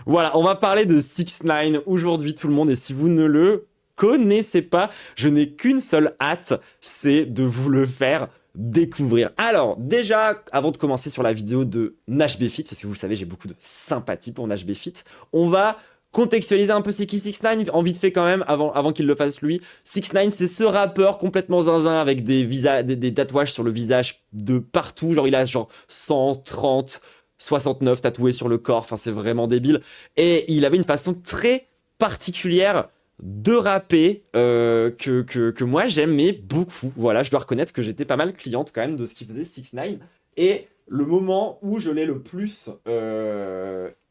Voilà, on va parler de 6ix9ine aujourd'hui tout le monde, et si vous ne le connaissez pas, je n'ai qu'une seule hâte, c'est de vous le faire découvrir. Alors déjà, avant de commencer sur la vidéo de Nash Befit, parce que vous le savez, j'ai beaucoup de sympathie pour Nash Befit, on va contextualiser un peu c'est qui 6ix9ine, en vite fait quand même, avant qu'il le fasse lui. 6ix9ine, c'est ce rappeur complètement zinzin avec des tatouages sur le visage de partout, genre il a genre 130... 69 tatoués sur le corps, enfin c'est vraiment débile. Et il avait une façon très particulière de rapper que moi j'aimais beaucoup. Voilà, je dois reconnaître que j'étais pas mal cliente quand même de ce qu'il faisait 6ix9ine. Et le moment où je l'ai le plus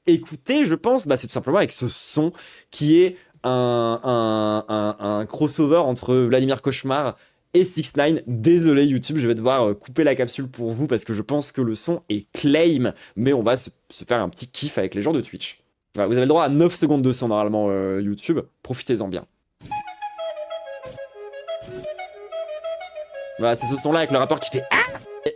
écouté, je pense, bah, c'est tout simplement avec ce son qui est un crossover entre Vladimir Cauchemar et 6ix9ine. Désolé YouTube, je vais devoir couper la capsule pour vous parce que je pense que le son est claim, mais on va se faire un petit kiff avec les gens de Twitch. Voilà, vous avez le droit à 9 secondes de son normalement YouTube, profitez-en bien. Voilà, c'est ce son là avec le rappeur qui fait ah.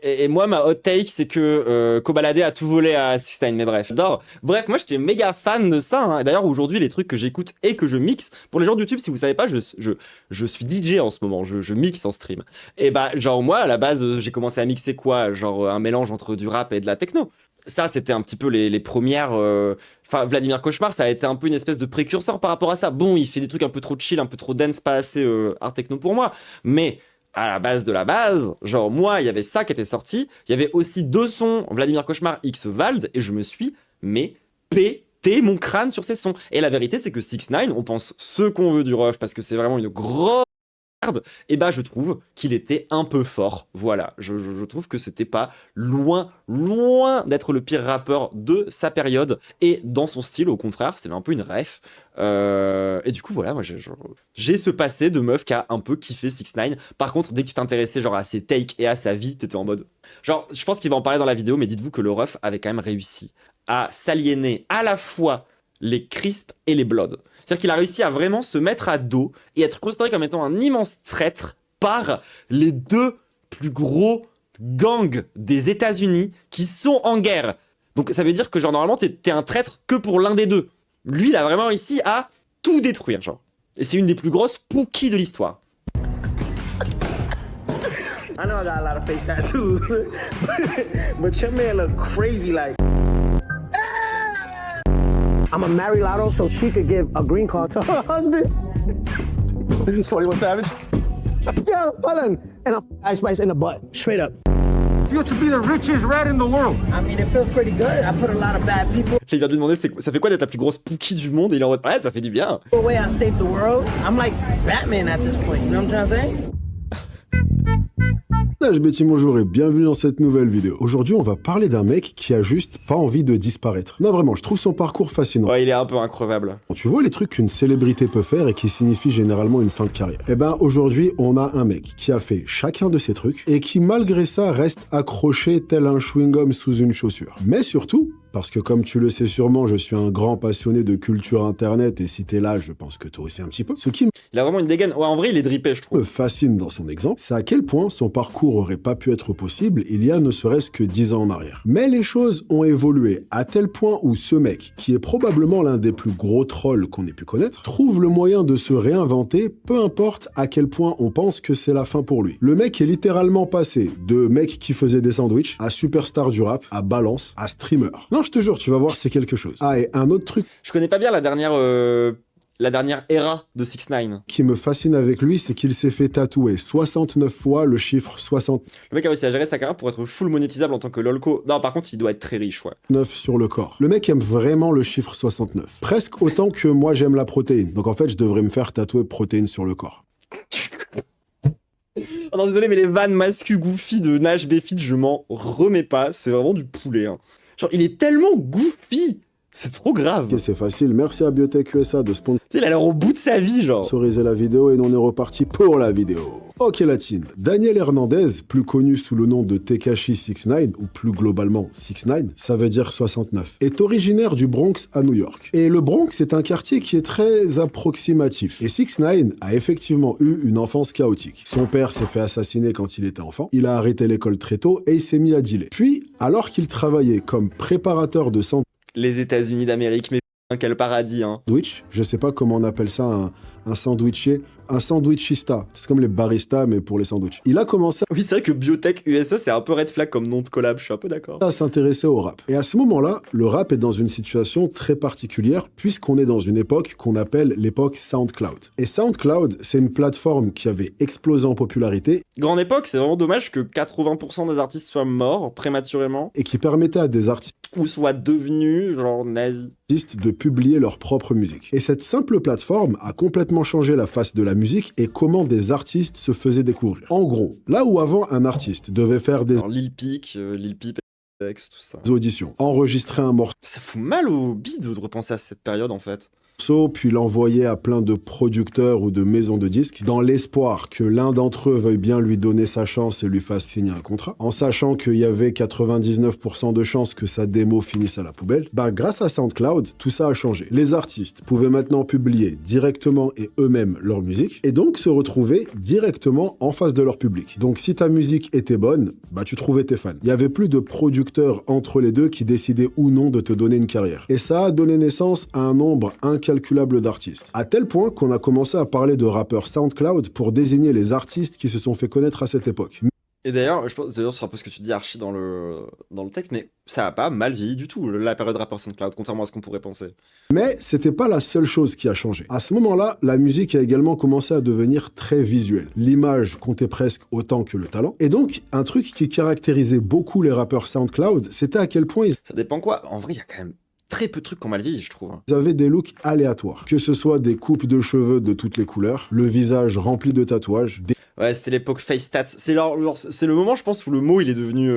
Et moi, ma hot take, c'est que Kobalade a tout volé à 6ix9ine, mais bref, j'adore. Bref, moi, j'étais méga fan de ça. Hein. D'ailleurs, aujourd'hui, les trucs que j'écoute et que je mixe, pour les gens de YouTube, si vous savez pas, je suis DJ en ce moment, je mixe en stream. Et bah, genre, moi, à la base, j'ai commencé à mixer quoi? Genre, un mélange entre du rap et de la techno. Ça, c'était un petit peu les premières... Enfin, Vladimir Cauchemar, ça a été un peu une espèce de précurseur par rapport à ça. Bon, il fait des trucs un peu trop chill, un peu trop dance, pas assez art techno pour moi, mais... à la base de la base, genre moi, il y avait ça qui était sorti, il y avait aussi deux sons, Vladimir Cauchemar X Vald, et je me suis, mais, pété mon crâne sur ces sons. Et la vérité, c'est que 6ix9ine, on pense ce qu'on veut du ref, parce que c'est vraiment une grosse merde, et bah je trouve qu'il était un peu fort, voilà, je trouve que c'était pas loin d'être le pire rappeur de sa période, et dans son style, au contraire, c'était un peu une ref, et du coup voilà, moi j'ai ce passé de meuf qui a un peu kiffé 6ix9ine. Par contre, dès que tu t'intéressais genre à ses takes et à sa vie, t'étais en mode, genre je pense qu'il va en parler dans la vidéo, mais dites-vous que le ref avait quand même réussi à s'aliéner à la fois les Crisp et les Blood. C'est-à-dire qu'il a réussi à vraiment se mettre à dos et être considéré comme étant un immense traître par les deux plus gros gangs des États-Unis qui sont en guerre. Donc ça veut dire que genre normalement t'es un traître que pour l'un des deux. Lui, il a vraiment réussi à tout détruire, genre. Et c'est une des plus grosses pookies de l'histoire. I know I got a lot of face tattoos, but your man look crazy like. I'm a married lotto so she could give a green card to her husband. 21 Savage? Yeah, hold on. And a Ice Spice in the butt, straight up. Feels to be the richest rat in the world. I mean, it feels pretty good. I put a lot of bad people Il vient de lui demander ça fait quoi d'être la plus grosse pookie du monde, et il est en mode ouais, ça fait du bien. away. I saved the world. I'm like Batman at this point. You know what I'm trying to say? Nash Betty, bonjour et bienvenue dans cette nouvelle vidéo. Aujourd'hui, on va parler d'un mec qui a juste pas envie de disparaître. Non, vraiment, je trouve son parcours fascinant. Ouais, il est un peu increvable. Tu vois les trucs qu'une célébrité peut faire et qui signifient généralement une fin de carrière. Eh ben, aujourd'hui, on a un mec qui a fait chacun de ces trucs et qui, malgré ça, reste accroché tel un chewing-gum sous une chaussure. Mais surtout, parce que comme tu le sais sûrement, je suis un grand passionné de culture internet et si t'es là, je pense que toi aussi un petit peu. Ce qui Il a vraiment une dégaine. Ouais, en vrai, il est drippé, je trouve. me fascine dans son exemple, c'est à quel point son parcours aurait pas pu être possible il y a ne serait-ce que 10 ans en arrière. Mais les choses ont évolué à tel point où ce mec, qui est probablement l'un des plus gros trolls qu'on ait pu connaître, trouve le moyen de se réinventer, peu importe à quel point on pense que c'est la fin pour lui. Le mec est littéralement passé de mec qui faisait des sandwichs à superstar du rap, à balance, à streamer. Non, je te jure, tu vas voir, c'est quelque chose. Ah, et un autre truc Je connais pas bien la dernière era de 6ix9ine. qui me fascine avec lui, c'est qu'il s'est fait tatouer 69 fois le chiffre 69 Le mec a réussi à gérer sa carrière pour être full monétisable en tant que lolco. Non, par contre, il doit être très riche, ouais. sur le corps. Le mec aime vraiment le chiffre 69. Presque autant que moi j'aime la protéine. Donc en fait, je devrais me faire tatouer protéine sur le corps. Oh non, désolé, mais les vannes mascu goofy de Nash Befit, je m'en remets pas. C'est vraiment du poulet, hein. Genre, il est tellement goofy. C'est trop grave. Ok, c'est facile. Merci à Biotech USA de sponsoriser Il a l'air au bout de sa vie, genre. la vidéo et on est reparti pour la vidéo. Ok latine, Daniel Hernandez, plus connu sous le nom de Tekashi 6ix9ine, ou plus globalement 6ix9ine, ça veut dire 69, est originaire du Bronx à New York. Et le Bronx est un quartier qui est très approximatif. Et 6ix9ine a effectivement eu une enfance chaotique. Son père s'est fait assassiner quand il était enfant, il a arrêté l'école très tôt et il s'est mis à dealer. Puis, alors qu'il travaillait comme préparateur de santé Les États-Unis d'Amérique, mais Quel paradis, hein. sandwich. Je sais pas comment on appelle ça, un sandwichier. Un sandwichista. C'est comme les baristas, mais pour les sandwichs. Il a commencé Oui, c'est vrai que Biotech USA, c'est un peu red flag comme nom de collab, je suis un peu d'accord. à s'intéresser au rap. Et à ce moment-là, le rap est dans une situation très particulière, puisqu'on est dans une époque qu'on appelle l'époque SoundCloud. Et SoundCloud, c'est une plateforme qui avait explosé en popularité Grande époque, c'est vraiment dommage que 80% des artistes soient morts prématurément, et qui permettait à des artistes ou soient devenus, genre, nazis. de publier leur propre musique. Et cette simple plateforme a complètement changé la face de la musique et comment des artistes se faisaient découvrir. En gros, là où avant un artiste devait faire des Genre Lil Peep, X, tout ça. auditions, enregistrer un morceau, Ça fout mal au bide de repenser à cette période, en fait. puis l'envoyer à plein de producteurs ou de maisons de disques, dans l'espoir que l'un d'entre eux veuille bien lui donner sa chance et lui fasse signer un contrat, en sachant qu'il y avait 99% de chances que sa démo finisse à la poubelle, grâce à SoundCloud, tout ça a changé. Les artistes pouvaient maintenant publier directement et eux-mêmes leur musique, et donc se retrouver directement en face de leur public. Donc si ta musique était bonne, tu trouvais tes fans. Il y avait plus de producteurs entre les deux qui décidaient ou non de te donner une carrière. Et ça a donné naissance à un nombre incalculable d'artistes. À tel point qu'on a commencé à parler de rappeurs SoundCloud pour désigner les artistes qui se sont fait connaître à cette époque. Et d'ailleurs, je pense, c'est un peu ce que tu dis Archie dans le texte, mais ça a pas mal vieilli du tout, la période rappeur SoundCloud, contrairement à ce qu'on pourrait penser. Mais c'était pas la seule chose qui a changé. À ce moment-là, la musique a également commencé à devenir très visuelle. L'image comptait presque autant que le talent. Et donc, un truc qui caractérisait beaucoup les rappeurs SoundCloud, c'était à quel point Ça dépend quoi. En vrai, il y a quand même très peu de trucs qui ont mal vieilli, je trouve. ils avaient des looks aléatoires. Que ce soit des coupes de cheveux de toutes les couleurs, le visage rempli de tatouages, des Ouais, c'était l'époque face stats. C'est le moment, je pense, où le mot il est devenu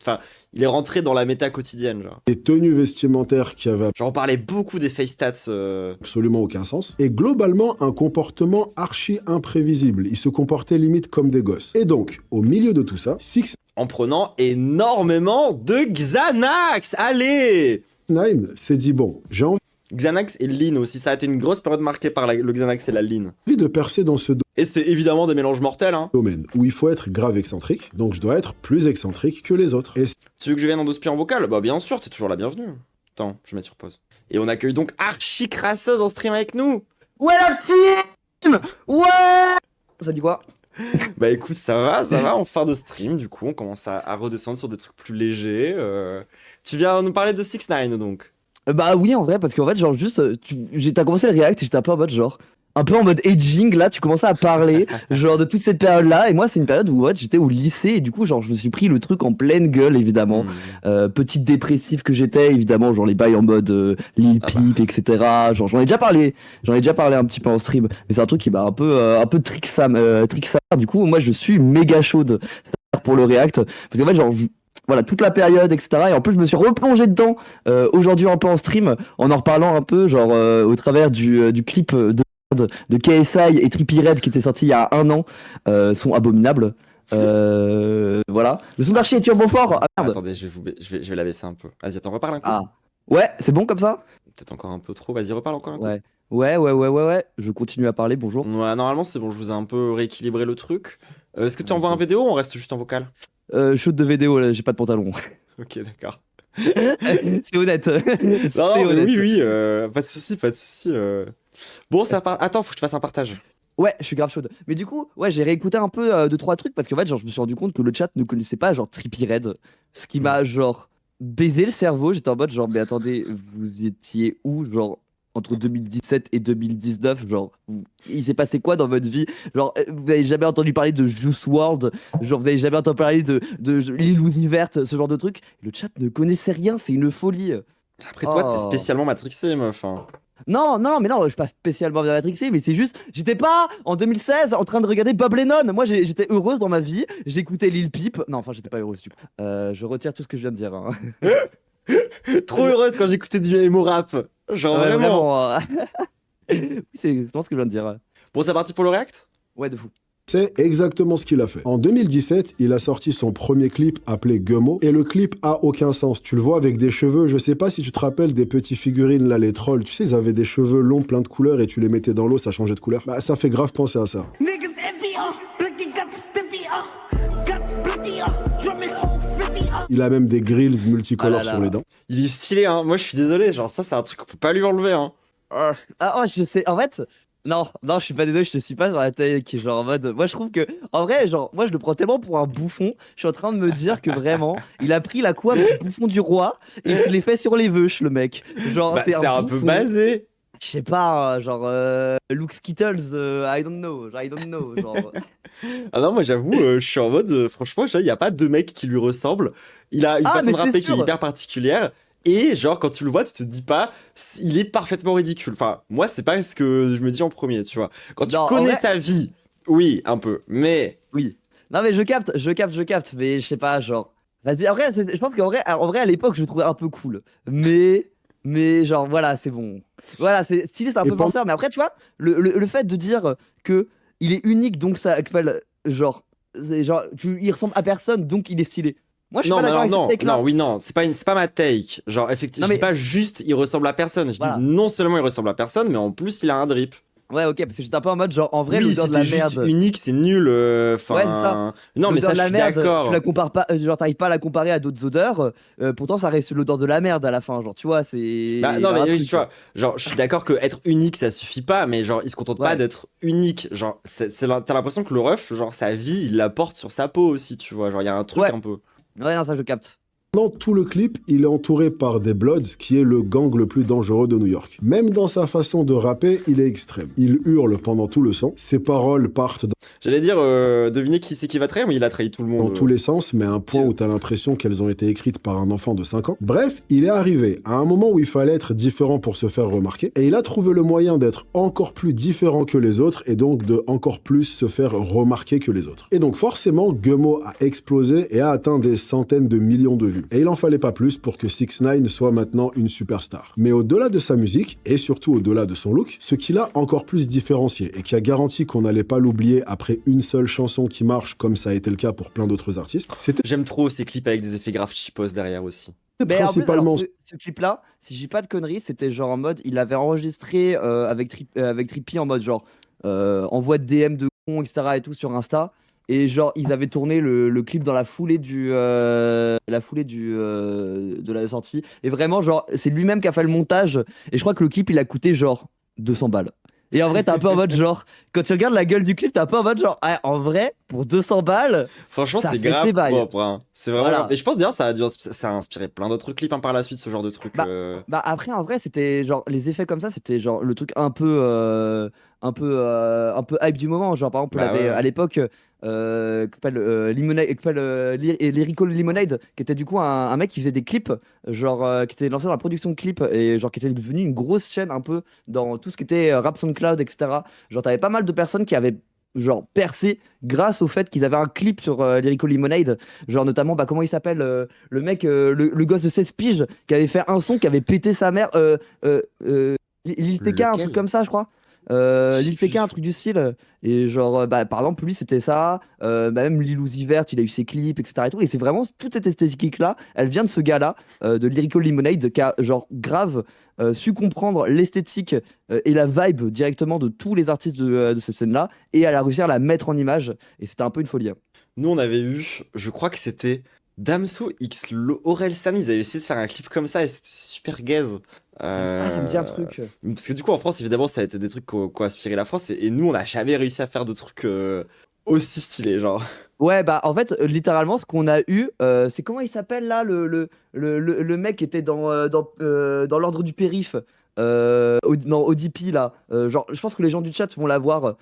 enfin, il est rentré dans la méta quotidienne, genre. tenues vestimentaires qui avaient Genre, on parlait beaucoup des face stats. absolument aucun sens, et globalement un comportement archi imprévisible. Ils se comportaient limite comme des gosses. Et donc, au milieu de tout ça, 6 En prenant énormément de Xanax. Allez! 9 s'est dit bon, j'ai envie Xanax et Lean aussi. Ça a été une grosse période marquée par le Xanax et la Lean. de percer dans ce Et c'est évidemment des mélanges mortels, hein. domaine où il faut être grave excentrique, donc je dois être plus excentrique que les autres. Et Tu veux que je vienne en dossier en vocal? Bah, bien sûr, t'es toujours la bienvenue. Attends, je vais mettre sur pause. Et on accueille donc Archie Crasseuse en stream avec nous. Ouais la team. Ouais. Ça dit quoi? Bah écoute, ça va en fin de stream, du coup, on commence à redescendre sur des trucs plus légers. Tu viens nous parler de 6ix9ine, donc. Bah oui en vrai parce qu'en fait genre juste t'as commencé le react et j'étais un peu en mode aging là, tu commençais à parler genre de toute cette période là et moi c'est une période où en fait, j'étais au lycée et du coup genre je me suis pris le truc en pleine gueule évidemment. Petite dépressive que j'étais évidemment, genre les bails en mode Lil Peep etc. Genre j'en ai déjà parlé un petit peu en stream mais c'est un truc qui m'a un peu tricksar. Du coup moi je suis méga chaude pour le react parce qu'en fait genre voilà toute la période etc et en plus je me suis replongé dedans aujourd'hui un peu en stream en reparlant un peu genre au travers du clip de KSI et Trippie Redd qui était sorti il y a 1 an sont abominables. Voilà, le son d'Archie est turbo fort. Ah merde. Attendez, je vais la baisser un peu. Vas-y, attends, reparle un coup. Ah ouais c'est bon comme ça. Peut-être encore un peu trop. Vas-y, reparle encore un coup. Ouais je continue à parler, bonjour. Ouais, normalement c'est bon, je vous ai un peu rééquilibré le truc. Est-ce que tu envoies un vidéo ou on reste juste en vocal? Shoot de vidéo là, j'ai pas de pantalon. Ok, d'accord. C'est honnête. Non, C'est mais honnête. oui, pas de soucis. Bon, ça part. Attends, faut que je te fasse un partage. Ouais, je suis grave chaude. Mais du coup, ouais, j'ai réécouté un peu 2-3 trucs parce qu'en fait, genre, je me suis rendu compte que le chat ne connaissait pas genre Trippie Redd, ce qui m'a genre baisé le cerveau. J'étais en mode genre, mais attendez, vous étiez où, genre entre 2017 et 2019, genre, il s'est passé quoi dans votre vie? Genre, vous n'avez jamais entendu parler de Juice WRLD, genre, vous n'avez jamais entendu parler de Lil Uzi Vert, ce genre de truc. Le chat ne connaissait rien, c'est une folie. Après, toi, t'es Oh. spécialement matrixé, meuf. Hein. Non, je suis pas spécialement bien matrixé, mais c'est juste, j'étais pas en 2016 en train de regarder Bob Lennon. Moi, j'étais heureuse dans ma vie, j'écoutais Lil Peep. Non, enfin, j'étais pas heureuse du coup. Je retire tout ce que je viens de dire. Hein. Trop heureuse quand j'écoutais du emo rap. Genre, Ouais, vraiment. Oui, c'est exactement ce que je viens de dire. Bon, c'est parti pour le react? Ouais, de fou. c'est exactement ce qu'il a fait. En 2017, il a sorti son premier clip appelé Gummo, et le clip a aucun sens. Tu le vois avec des cheveux, je sais pas si tu te rappelles des petits figurines là, les trolls, tu sais, ils avaient des cheveux longs plein de couleurs et tu les mettais dans l'eau, ça changeait de couleur. Bah ça fait grave penser à ça. Niggas envy, Blicky got the stiffy, got blicky, drumming home 50, Il a même des grills multicolores Ah là sur là. les dents. Il est stylé, hein. Moi, je suis désolé. Genre, ça, c'est un truc qu'on peut pas lui enlever, hein. Ah, oh, je sais. En fait, non, non, je suis pas désolé, je te suis pas sur la taille qui est genre en mode. Moi, je trouve que, en vrai, genre, moi, je le prends tellement pour un bouffon. Je suis en train de me dire que vraiment, il a pris la couave du bouffon du roi et il se l'est fait sur les veuches, le mec. Genre, Bah, c'est c'est un peu bouffon. basé. Je sais pas, genre, Luke Skittles, I don't know, I don't know. Genre, Ah non, moi, j'avoue, je suis en mode, franchement, il y a pas deux mecs qui lui ressemblent. Il a une Ah, façon mais de c'est rapper qui est sûr. hyper particulière. Et genre, quand tu le vois, tu te dis pas, il est parfaitement ridicule. Enfin, moi, c'est pas ce que je me dis en premier, tu vois. Quand tu Non, en connais vrai- sa vie, oui, un peu. Mais Oui. Non, mais je capte, mais je sais pas, genre. Vas-y, après, je pense en vrai, à l'époque, je le trouvais un peu cool. Mais genre, voilà, c'est bon. Voilà, c'est stylé, c'est un Et peu penseur, mais après, tu vois, le fait de dire que il est unique, donc ça s'appelle, genre, il ressemble à personne, donc il est stylé. Moi, je suis non, pas mais d'accord alors avec cette non, take-là. non, oui, non, c'est pas ma take. Genre, effectivement, Non, je dis mais- pas juste il ressemble à personne. Je Voilà. dis non seulement il ressemble à personne, mais en plus il a un drip. Ouais, ok, parce que j'étais un peu en mode, genre, en vrai, Oui, l'odeur de la c'était juste merde. unique, c'est nul. Ouais, c'est ça. Enfin, non, mais L'odeur ça, de je la suis merde, tu d'accord. la compares pas, genre t'arrives pas à la comparer à d'autres odeurs, pourtant ça reste l'odeur de la merde à la fin, genre tu vois, c'est Bah non, mais un oui, truc, tu vois, genre, je suis d'accord que être unique, ça suffit pas, mais genre, il se contente pas Ouais. d'être unique. Genre, t'as l'impression que le ref, genre, sa vie, il la porte sur sa peau aussi, tu vois. Genre, il y a un truc Ouais. un peu. Ouais, non, ça je capte. Dans tout le clip, il est entouré par des Bloods, qui est le gang le plus dangereux de New York. Même dans sa façon de rapper, il est extrême. Il hurle pendant tout le son, ses paroles partent J'allais dire, devinez qui c'est qui va trahir, mais il a trahi tout le monde. dans tous les sens, mais à un point où t'as l'impression qu'elles ont été écrites par un enfant de 5 ans. Bref, il est arrivé à un moment où il fallait être différent pour se faire remarquer, et il a trouvé le moyen d'être encore plus différent que les autres, et donc de encore plus se faire remarquer que les autres. Et donc forcément, Gummo a explosé et a atteint des centaines de millions de vues. Et il en fallait pas plus pour que 6ix9ine soit maintenant une superstar. Mais au-delà de sa musique, et surtout au-delà de son look, ce qui l'a encore plus différencié, et qui a garanti qu'on n'allait pas l'oublier après une seule chanson qui marche, comme ça a été le cas pour plein d'autres artistes, c'était J'aime trop ces clips avec des effets grave cheapos derrière aussi. Mais en plus, principalement alors, ce clip-là, si j'ai pas de conneries, c'était genre en mode, il avait enregistré avec Trippy en mode genre envoi de DM de con, etc. et tout sur Insta. Et genre, ils avaient tourné le clip dans la foulée de la sortie. Et vraiment, genre, c'est lui-même qui a fait le montage. Et je crois que le clip, il a coûté genre 200 balles. Et en vrai, t'es un peu en mode genre, quand tu regardes la gueule du clip, t'es un peu en mode genre, ah, en vrai, pour 200 balles, Franchement, Ça c'est fait grave ses bails. propre, hein. C'est vraiment. Voilà. Et je pense d'ailleurs, ça a inspiré plein d'autres clips hein, par la suite, ce genre de truc. Bah après en vrai c'était genre les effets comme ça c'était genre le truc un peu hype du moment, genre par exemple on Bah avait ouais. à l'époque qui s'appelle, Lemonade, qui s'appelle, Lyrical Lemonade, qui était du coup un mec qui faisait des clips, genre qui était lancé dans la production de clips et genre qui était devenu une grosse chaîne un peu dans tout ce qui était rap SoundCloud, etc. Genre t'avais pas mal de personnes qui avaient genre percé grâce au fait qu'ils avaient un clip sur Lyrical Lemonade, genre notamment bah comment il s'appelle, le mec, le gosse de 16 piges qui avait fait un son qui avait pété sa mère, Lil TK, un Lequel truc comme ça je crois, Je sais Lil TK, plus. un truc du style. Et genre, bah, par exemple, lui, c'était ça. Bah, même Lil Uzi Vert, il a eu ses clips, etc. Et tout. Et c'est vraiment toute cette esthétique-là, elle vient de ce gars-là, de Lyrical Lemonade, qui a, genre, grave su comprendre l'esthétique et la vibe directement de tous les artistes de cette scène-là. Et elle a réussi à la mettre en image. Et c'était un peu une folie, hein. Nous, on avait eu, je crois que c'était Damso X Orelsan, ils avaient essayé de faire un clip comme ça et c'était super gaze. Ah, ça me dit un truc. Parce que du coup, en France, évidemment, ça a été des trucs qui ont inspiré la France et nous, on n'a jamais réussi à faire de trucs aussi stylés, genre. Ouais, bah en fait, littéralement, ce qu'on a eu, c'est comment il s'appelle là, le mec qui était dans l'ordre du périph', dans ODP là. Genre, je pense que les gens du chat vont l'avoir.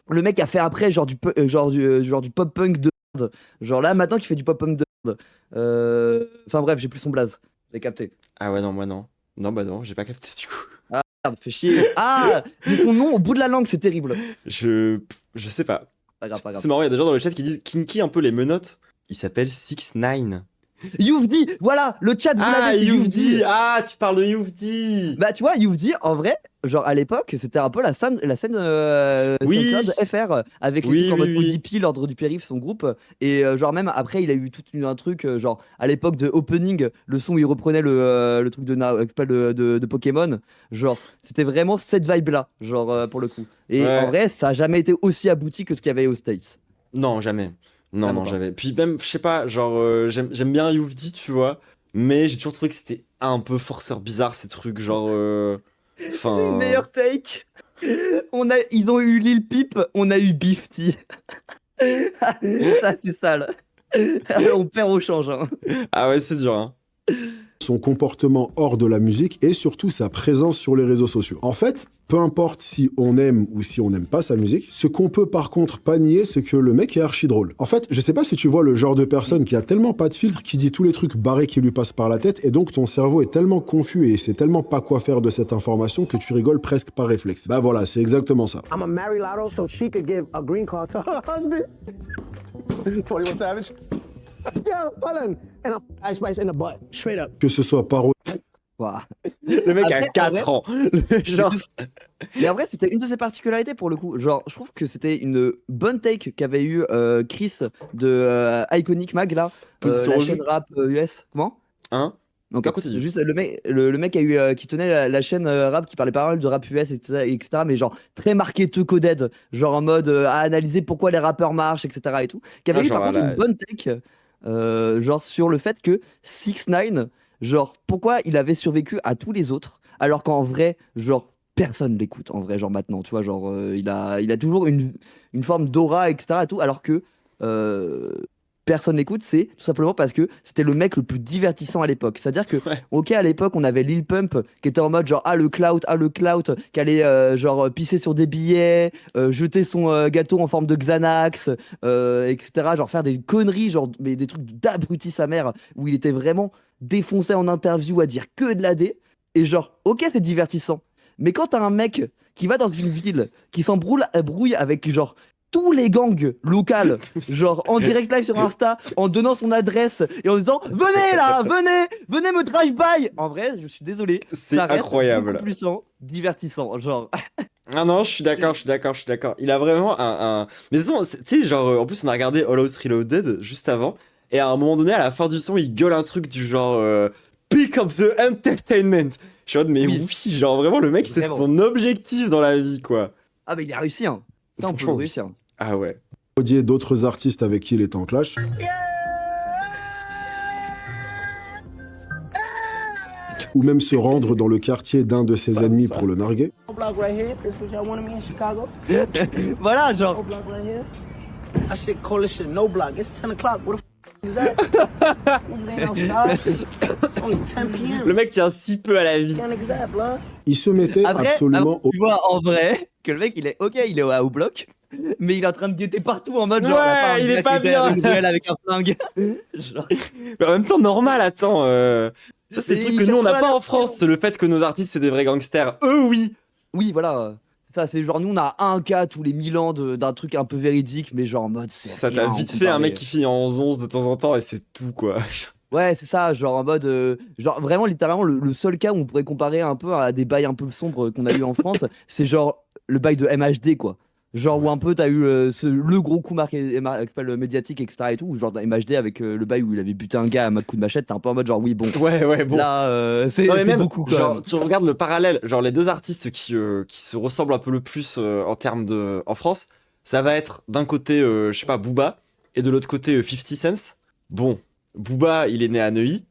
Le mec a fait après genre du pop punk de merde. Genre là, maintenant, qui fait du pop punk de merde. Enfin bref, j'ai plus son blaze. Vous avez capté. Ah ouais, non, moi non. Non, bah non, j'ai pas capté du coup. Merde, fais chier. Ah, j'ai son nom au bout de la langue, c'est terrible. Je sais pas. Pas grave, pas grave. C'est marrant, il y a des gens dans le chat qui disent Kinky un peu les menottes. Il s'appelle 6ix9ine. Youvdi, voilà, le chat, vous Ah, l'avez, c'est Youvdi. Ah, tu parles de Youvdi. Bah tu vois, Youvdi, en vrai, genre à l'époque, c'était un peu la scène Oui. SoundCloud FR, avec les Oui, trucs en mode oui, oui. ODP, l'ordre du périph', son groupe. Et genre même après, il a eu tout un truc, genre à l'époque de Opening, le son où il reprenait le truc de Pokémon. Genre, c'était vraiment cette vibe-là, genre pour le coup. Et Ouais. en vrai, ça a jamais été aussi abouti que ce qu'il y avait aux States. Non, jamais. Non, Vraiment non, pas. j'avais. Puis même, je sais pas, genre, j'aime bien Youvdi, tu vois, mais j'ai toujours trouvé que c'était un peu forceur bizarre, ces trucs, genre. Enfin. Meilleur take. Ils ont eu Lil Peep, on a eu Beef T. Ça, c'est sale. On perd au change. Hein. Ah ouais, c'est dur, hein. son comportement hors de la musique et surtout sa présence sur les réseaux sociaux. En fait, peu importe si on aime ou si on n'aime pas sa musique, ce qu'on peut par contre pas nier, c'est que le mec est archi drôle. En fait, je sais pas si tu vois le genre de personne qui a tellement pas de filtre, qui dit tous les trucs barrés qui lui passent par la tête, et donc ton cerveau est tellement confus et sait tellement pas quoi faire de cette information que tu rigoles presque par réflexe. Bah voilà, c'est exactement ça. I'm a married lotto, so she could give a green card to her husband. 21 Savage? Yeah, hold on. And I'm Ice Spice in the butt, straight up. Que ce soit par Ouah. Le mec a Après, 4 ans. Genre. Mais en vrai, c'était une de ses particularités pour le coup. Genre, je trouve que c'était une bonne take qu'avait eu Chris de Iconic Mag là, Position la revue. chaîne rap US. Comment? Hein? Donc, Non, continue. juste le mec a eu, qui tenait la chaîne rap qui parlait pas mal de rap US, etc., mais genre très marqué coded, genre en mode à analyser pourquoi les rappeurs marchent, etc. et tout. Qui avait Ah, eu par genre, contre là, une bonne take, genre sur le fait que 6ix9ine, genre pourquoi il avait survécu à tous les autres, alors qu'en vrai, genre personne l'écoute en vrai, genre maintenant, tu vois, genre il a toujours une forme d'aura, etc. et tout, alors que. Personne l'écoute, c'est tout simplement parce que c'était le mec le plus divertissant à l'époque. C'est-à-dire que, Ouais. ok, à l'époque, on avait Lil Pump qui était en mode genre, ah le clout, qui allait genre pisser sur des billets, jeter son gâteau en forme de Xanax, etc. Genre faire des conneries, genre, mais des trucs d'abruti sa mère, où il était vraiment défoncé en interview à dire que de la D. Et genre, ok, c'est divertissant. Mais quand t'as un mec qui va dans une ville, qui brouille avec genre tous les gangs locales, genre en direct live sur Insta, en donnant son adresse et en disant venez là, venez me drive-by. En vrai, je suis désolé, C'est ça reste incroyable. beaucoup plus divertissant, genre. Ah non, je suis d'accord. Il a vraiment un. Mais de toute façon, tu sais, genre, en plus, on a regardé All Out Reloaded juste avant, et à un moment donné, à la fin du son, il gueule un truc du genre Pick up the entertainment. Je suis en mode, mais Oui. oui, genre, vraiment, le mec, c'est Vraiment. son objectif dans la vie, quoi. Ah mais il a réussi, hein. Ça, on peut Franchement, le réussir. Ah ouais. parodier d'autres artistes avec qui il est en clash. Ou même se rendre dans le quartier d'un de ses Ça, ennemis ça. pour le narguer. Block right here. This what y'all wanted me in Chicago. Voilà, genre. No block right here. I shit call this shit no block. It's 10 o'clock. What the is that? Niggas ain't outside. It's only 10 p.m. Le mec tient si peu à la vie. Y'all niggas at, blood? Il se mettait Après, absolument tu vois en vrai que le mec il est ok, il est au bloc, mais il est en train de guetter partout en mode genre. Ouais, la part, il un est gars pas qui était dans bien. une ruelle avec un flingue. Genre. Mais en même temps, normal, attends. Ça, c'est le Et truc il que nous, on cherche n'a pas pas la en France. C'est le fait que nos artistes, c'est des vrais gangsters. Eux, oui. Oui, voilà. Ça, c'est genre, nous, on a un cas tous les 1000 ans d'un truc un peu véridique, mais genre en mode. Ça rien t'a en vite fait un comparé. mec qui finit en 11 de temps en temps et c'est tout, quoi. Ouais, c'est ça, genre en mode. Genre vraiment, littéralement, le seul cas où on pourrait comparer un peu à des bails un peu sombres qu'on a eu en France, c'est genre le bail de MHD, quoi. Genre où un peu t'as eu le gros coup médiatique, etc. et tout, ou genre dans MHD avec le bail où il avait buté un gars à coup de machette, t'es un peu en mode genre oui, bon. Ouais, bon. Là, c'est Non, mais c'est même, beaucoup quand genre, même. tu regardes le parallèle, genre les deux artistes qui se ressemblent un peu le plus en termes de. En France, ça va être d'un côté, je sais pas, Booba, et de l'autre côté, 50 Cent. Bon, Booba, il est né à Neuilly.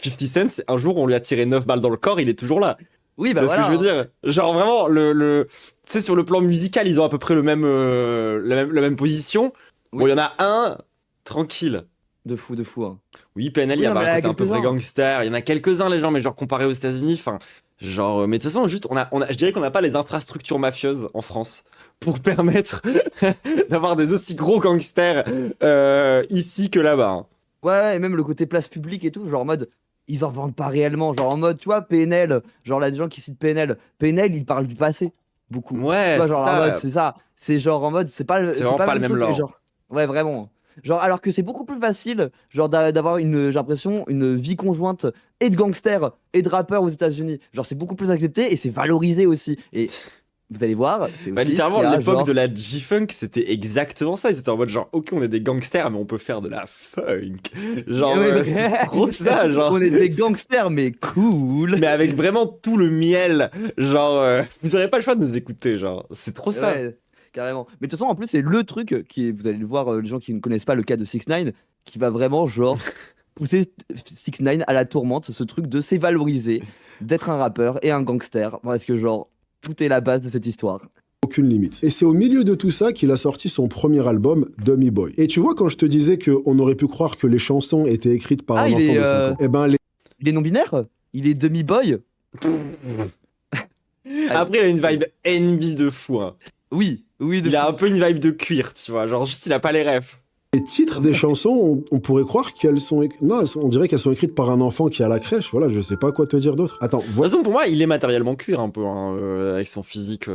50 Cent, un jour, on lui a tiré 9 balles dans le corps, il est toujours là. Oui, Tu bah vois ce que voilà. je veux dire? Genre vraiment, tu sais, sur le plan musical, ils ont à peu près la même position. Bon, il Oui. y en a un, tranquille. De fou, hein. Oui, PNL, il Oui, y non, avait mais un il y côté en a un peu vrai quelques-uns. gangster. Il y en a quelques-uns, les gens, mais genre comparé aux États-Unis, enfin, genre, mais de toute façon, juste, je dirais qu'on n'a pas les infrastructures mafieuses en France pour permettre d'avoir des aussi gros gangsters ici que là-bas. Hein. Ouais, et même le côté place publique et tout, genre en mode. Ils en vendent pas réellement, genre en mode, tu vois, PNL, genre là, des gens qui citent PNL, ils parlent du passé, beaucoup. Ouais, Tu vois, genre en ça, mode, c'est ça. C'est genre en mode, c'est pas C'est vraiment pas le la même chose, mais lore. genre, ouais, vraiment. Genre, alors que c'est beaucoup plus facile, genre d'avoir j'ai l'impression, une vie conjointe et de gangster et de rappeur aux États-Unis. Genre, c'est beaucoup plus accepté et c'est valorisé aussi. Et vous allez voir, c'est aussi. Bah, littéralement, ce qu'il y a, l'époque genre- de la G-Funk, c'était exactement ça. Ils étaient en mode genre, ok, on est des gangsters, mais on peut faire de la funk. Genre, Ouais, mais- c'est trop ça, genre. On est des gangsters, mais cool. Mais avec vraiment tout le miel. Genre, vous aurez pas le choix de nous écouter, genre. C'est trop ça. Ouais. carrément. Mais de toute façon, en plus, c'est le truc qui est, vous allez le voir, les gens qui ne connaissent pas le cas de 6ix9ine, qui va vraiment, genre, pousser 6ix9ine à la tourmente, ce truc de s'évaloriser, d'être un rappeur et un gangster. Parce que, genre, tout est la base de cette histoire. Aucune limite. Et c'est au milieu de tout ça qu'il a sorti son premier album, Dummy Boy. Et tu vois, quand je te disais qu'on aurait pu croire que les chansons étaient écrites par un il enfant est, de 5 ans, eh ben, Il est non-binaire? Il est demi-boy? Après, il a une vibe NB de fou. Hein. Oui, oui, de Il a fou. un peu une vibe de cuir, tu vois. Genre, juste, il a pas les refs. les titres des chansons, on pourrait croire qu'elles sont... Non, on dirait qu'elles sont écrites par un enfant qui est à la crèche. Voilà, je sais pas quoi te dire d'autre. Attends, De toute façon, pour moi, il est matériellement cuir un peu, hein, avec son physique.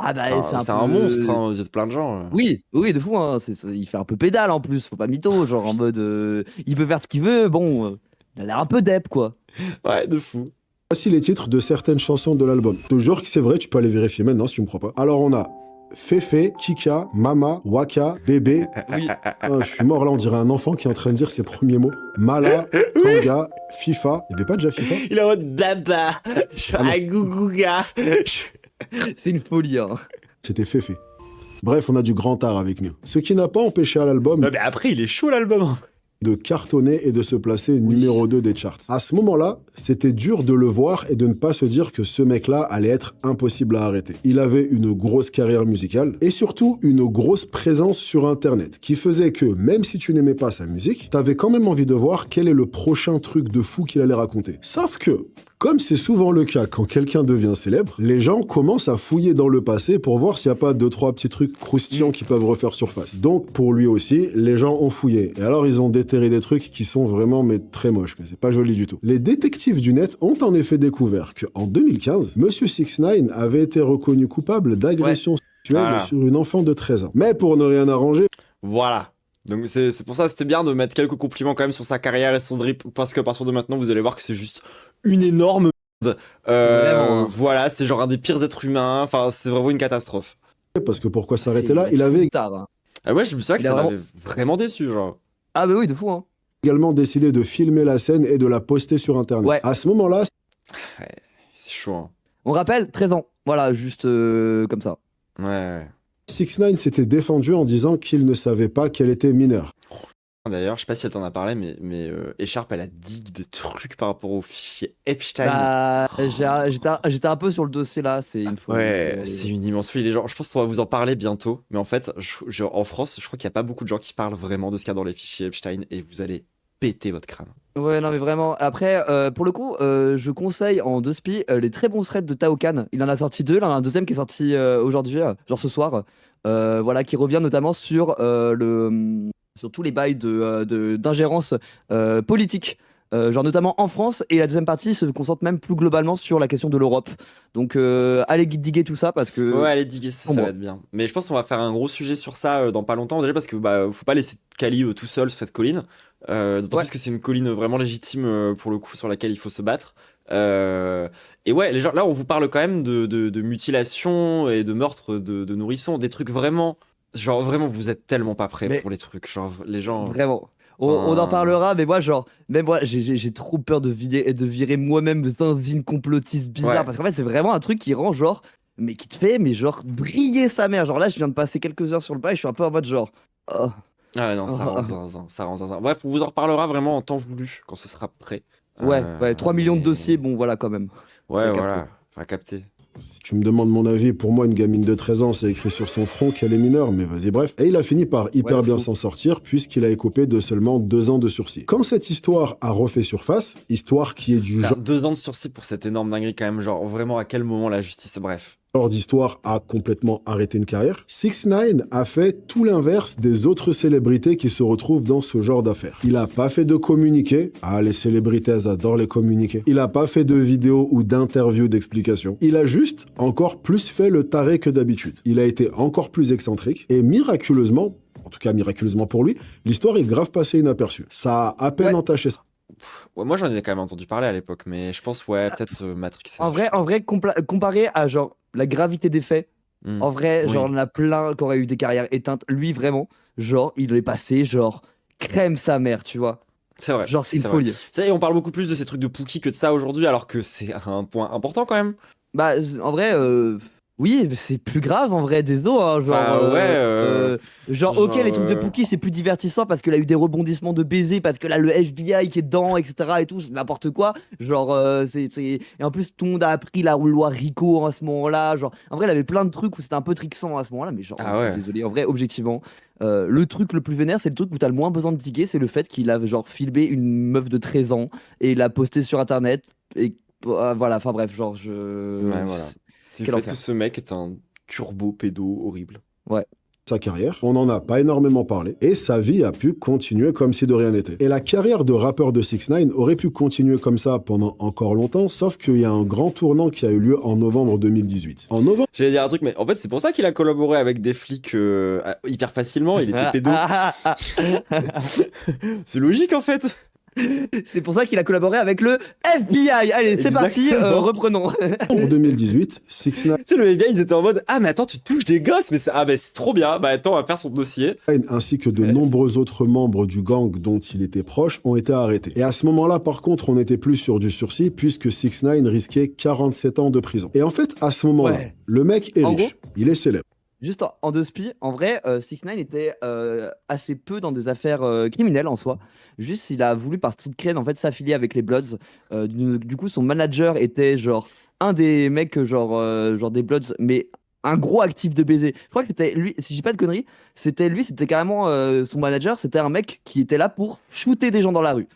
Ah bah, C'est peu- un monstre, hein, aux yeux de plein de gens. Oui, oui, de fou, hein. Il fait un peu pédale en plus, faut pas mytho, genre en mode. Il peut faire ce qu'il veut, bon. Il a l'air un peu dep, quoi. Ouais, de fou. voici les titres de certaines chansons de l'album. Je te jure que c'est vrai, tu peux aller vérifier maintenant si tu me crois pas. Alors on a Féfé, Kika, Mama, Waka, Bébé. Oui. Ah, je suis mort là, on dirait un enfant qui est en train de dire ses premiers mots. Mala, Kanga, FIFA. Il y avait pas déjà FIFA? Il est en mode baba, Ah non. agouгouga. C'est une folie, hein. C'était Féfé. Bref, on a du grand art avec nous. Ce qui n'a pas empêché à l'album Non, mais après, il est chaud l'album. de cartonner et de se placer numéro 2 des charts. À ce moment-là, c'était dur de le voir et de ne pas se dire que ce mec-là allait être impossible à arrêter. Il avait une grosse carrière musicale et surtout une grosse présence sur Internet qui faisait que même si tu n'aimais pas sa musique, t'avais quand même envie de voir quel est le prochain truc de fou qu'il allait raconter. Sauf que, comme c'est souvent le cas quand quelqu'un devient célèbre, les gens commencent à fouiller dans le passé pour voir s'il n'y a pas 2-3 petits trucs croustillants qui peuvent refaire surface. Donc, pour lui aussi, les gens ont fouillé. Et alors, ils ont déterré des trucs qui sont vraiment, mais très moches, que c'est pas joli du tout. Les détectives du net ont en effet découvert qu'en 2015, Monsieur 6ix9ine avait été reconnu coupable d'agression sexuelle Voilà. sur une enfant de 13 ans. Mais pour ne rien arranger, Voilà. Donc c'est pour ça que c'était bien de mettre quelques compliments quand même sur sa carrière et son drip, parce que à partir de maintenant, vous allez voir que c'est juste une énorme merde. Vraiment. Voilà, c'est genre un des pires êtres humains, enfin c'est vraiment une catastrophe. parce que pourquoi s'arrêter C'est là, il avait tard, hein. Ah ouais, je me souviens que Il a ça vraiment- m'avait vraiment déçu, genre. Ah bah oui, de fou, hein. également décidé de filmer la scène et de la poster sur Internet. Ouais. À ce moment-là, C'est chaud, hein. On rappelle, 13 ans. Voilà, juste comme ça. Ouais. 6ix9ine s'était défendu en disant qu'il ne savait pas qu'elle était mineure. D'ailleurs, je sais pas si elle t'en a parlé, mais Écharpe, elle a dit des trucs par rapport au fichier Epstein. Bah, j'étais un peu sur le dossier là, c'est une folie. Ouais, c'est une immense folie. Les gens, je pense qu'on va vous en parler bientôt. Mais en fait, en France, je crois qu'il n'y a pas beaucoup de gens qui parlent vraiment de ce qu'il y a dans les fichiers Epstein et vous allez péter votre crâne. Ouais, non, mais vraiment. Après, pour le coup, je conseille en deux spi les très bons threads de Tao Khan. Il en a sorti deux. Il en a un deuxième qui est sorti aujourd'hui, genre ce soir. Voilà, qui revient notamment sur sur tous les bails d'ingérence politique. Genre notamment en France, et la deuxième partie se concentre même plus globalement sur la question de l'Europe. Donc allez diguer tout ça parce que Ouais, allez diguer, ça pour va moi. être bien. Mais je pense qu'on va faire un gros sujet sur ça dans pas longtemps. Déjà parce que bah, faut pas laisser Kali tout seul sur cette colline. D'autant Ouais. plus que c'est une colline vraiment légitime pour le coup sur laquelle il faut se battre. Et ouais, les gens, là on vous parle quand même de mutilation et de meurtre de nourrissons. Des trucs vraiment. Genre vraiment, vous êtes tellement pas prêts Mais- pour les trucs. Genre les gens. Vraiment. On en Ah. parlera, mais moi, genre, même moi, j'ai trop peur de virer moi-même zinzine complotiste bizarre, Ouais. parce qu'en fait, c'est vraiment un truc qui rend, genre, mais qui te fait, mais genre, briller sa mère. Genre là, je viens de passer quelques heures sur le pas et je suis un peu en mode, genre, oh. Ah non, ça rend zinzin, ça rend zinzin. Bref, on vous en reparlera vraiment en temps voulu quand ce sera prêt. Ouais, 3 millions de mais- dossiers, bon, voilà, quand même. Ouais, Faut voilà, faut capter. Si tu me demandes mon avis, pour moi, une gamine de 13 ans, c'est écrit sur son front qu'elle est mineure, mais vas-y, bref. Et il a fini par hyper Ouais, bien fou. s'en sortir, puisqu'il a écopé de seulement 2 ans de sursis. Quand cette histoire a refait surface, histoire qui est du Putain, genre 2 ans de sursis pour cette énorme dinguerie quand même, genre vraiment à quel moment la justice, bref. d'histoire a complètement arrêté une carrière, 6ix9ine a fait tout l'inverse des autres célébrités qui se retrouvent dans ce genre d'affaires. Il a pas fait de communiqué. Ah, les célébrités, elles adorent les communiqués. Il a pas fait de vidéos ou d'interviews d'explications. Il a juste encore plus fait le taré que d'habitude. Il a été encore plus excentrique et miraculeusement, en tout cas miraculeusement pour lui, l'histoire est grave passée inaperçue. Ça a à peine Ouais. entaché ça. Ouais, moi j'en ai quand même entendu parler à l'époque, mais je pense, ouais, peut-être Matrix. En vrai, comparé à, genre, la gravité des faits, Hmm. en vrai, Oui. genre, on a plein qui auraient eu des carrières éteintes. Lui, vraiment, genre, il est passé, genre, crème sa mère, tu vois. C'est vrai. Genre, c'est une vrai. folie. Ça y est, on parle beaucoup plus de ces trucs de Pookie que de ça aujourd'hui, alors que c'est un point important quand même. Bah, en vrai, Oui, mais c'est plus grave en vrai, désolé. Hein, genre, Enfin, ouais, genre, ok, genre, les trucs de Pookie, c'est plus divertissant parce qu'il a eu des rebondissements de baiser, parce que là, le FBI qui est dedans, etc. et tout, c'est n'importe quoi. Genre, Et en plus, tout le monde a appris la loi Rico à ce moment-là. Genre, en vrai, il avait plein de trucs où c'était un peu trixant à ce moment-là, mais genre, Ah je suis ouais. désolé. En vrai, objectivement, le truc le plus vénère, c'est le truc où t'as le moins besoin de tickets, c'est le fait qu'il a, genre, filmé une meuf de 13 ans et l'a posté sur internet. Et voilà, enfin bref, genre, Ouais, voilà. C'est le Quel fait enfer. que ce mec est un turbo pédo horrible. Ouais. Sa carrière, on n'en a pas énormément parlé, et sa vie a pu continuer comme si de rien n'était. Et la carrière de rappeur de 6ix9ine aurait pu continuer comme ça pendant encore longtemps, sauf qu'il y a un grand tournant qui a eu lieu en novembre 2018. En novembre J'allais dire un truc, mais en fait, c'est pour ça qu'il a collaboré avec des flics hyper facilement. Il était pédo. C'est logique en fait. C'est pour ça qu'il a collaboré avec le FBI. Allez, c'est parti, Exactement. reprenons. 2018, 6ix9ine Tu sais, le FBI, ils étaient en mode ah, mais attends, tu touches des gosses, mais c'est trop bien. Bah, attends, on va faire son dossier. ainsi que de nombreux autres membres du gang dont il était proche ont été arrêtés. Et à ce moment-là, par contre, on n'était plus sur du sursis puisque 6ix9ine risquait 47 ans de prison. Et en fait, à ce moment-là, Ouais. le mec est En riche, il est célèbre. Juste en deux spi, en vrai, 6ix9ine était assez peu dans des affaires criminelles en soi. Juste, il a voulu par street cred en fait s'affilier avec les Bloods. Du coup, son manager était genre un des mecs genre des Bloods, mais un gros actif de baiser. Je crois que c'était lui, si j'ai pas de conneries, c'était carrément son manager, c'était un mec qui était là pour shooter des gens dans la rue.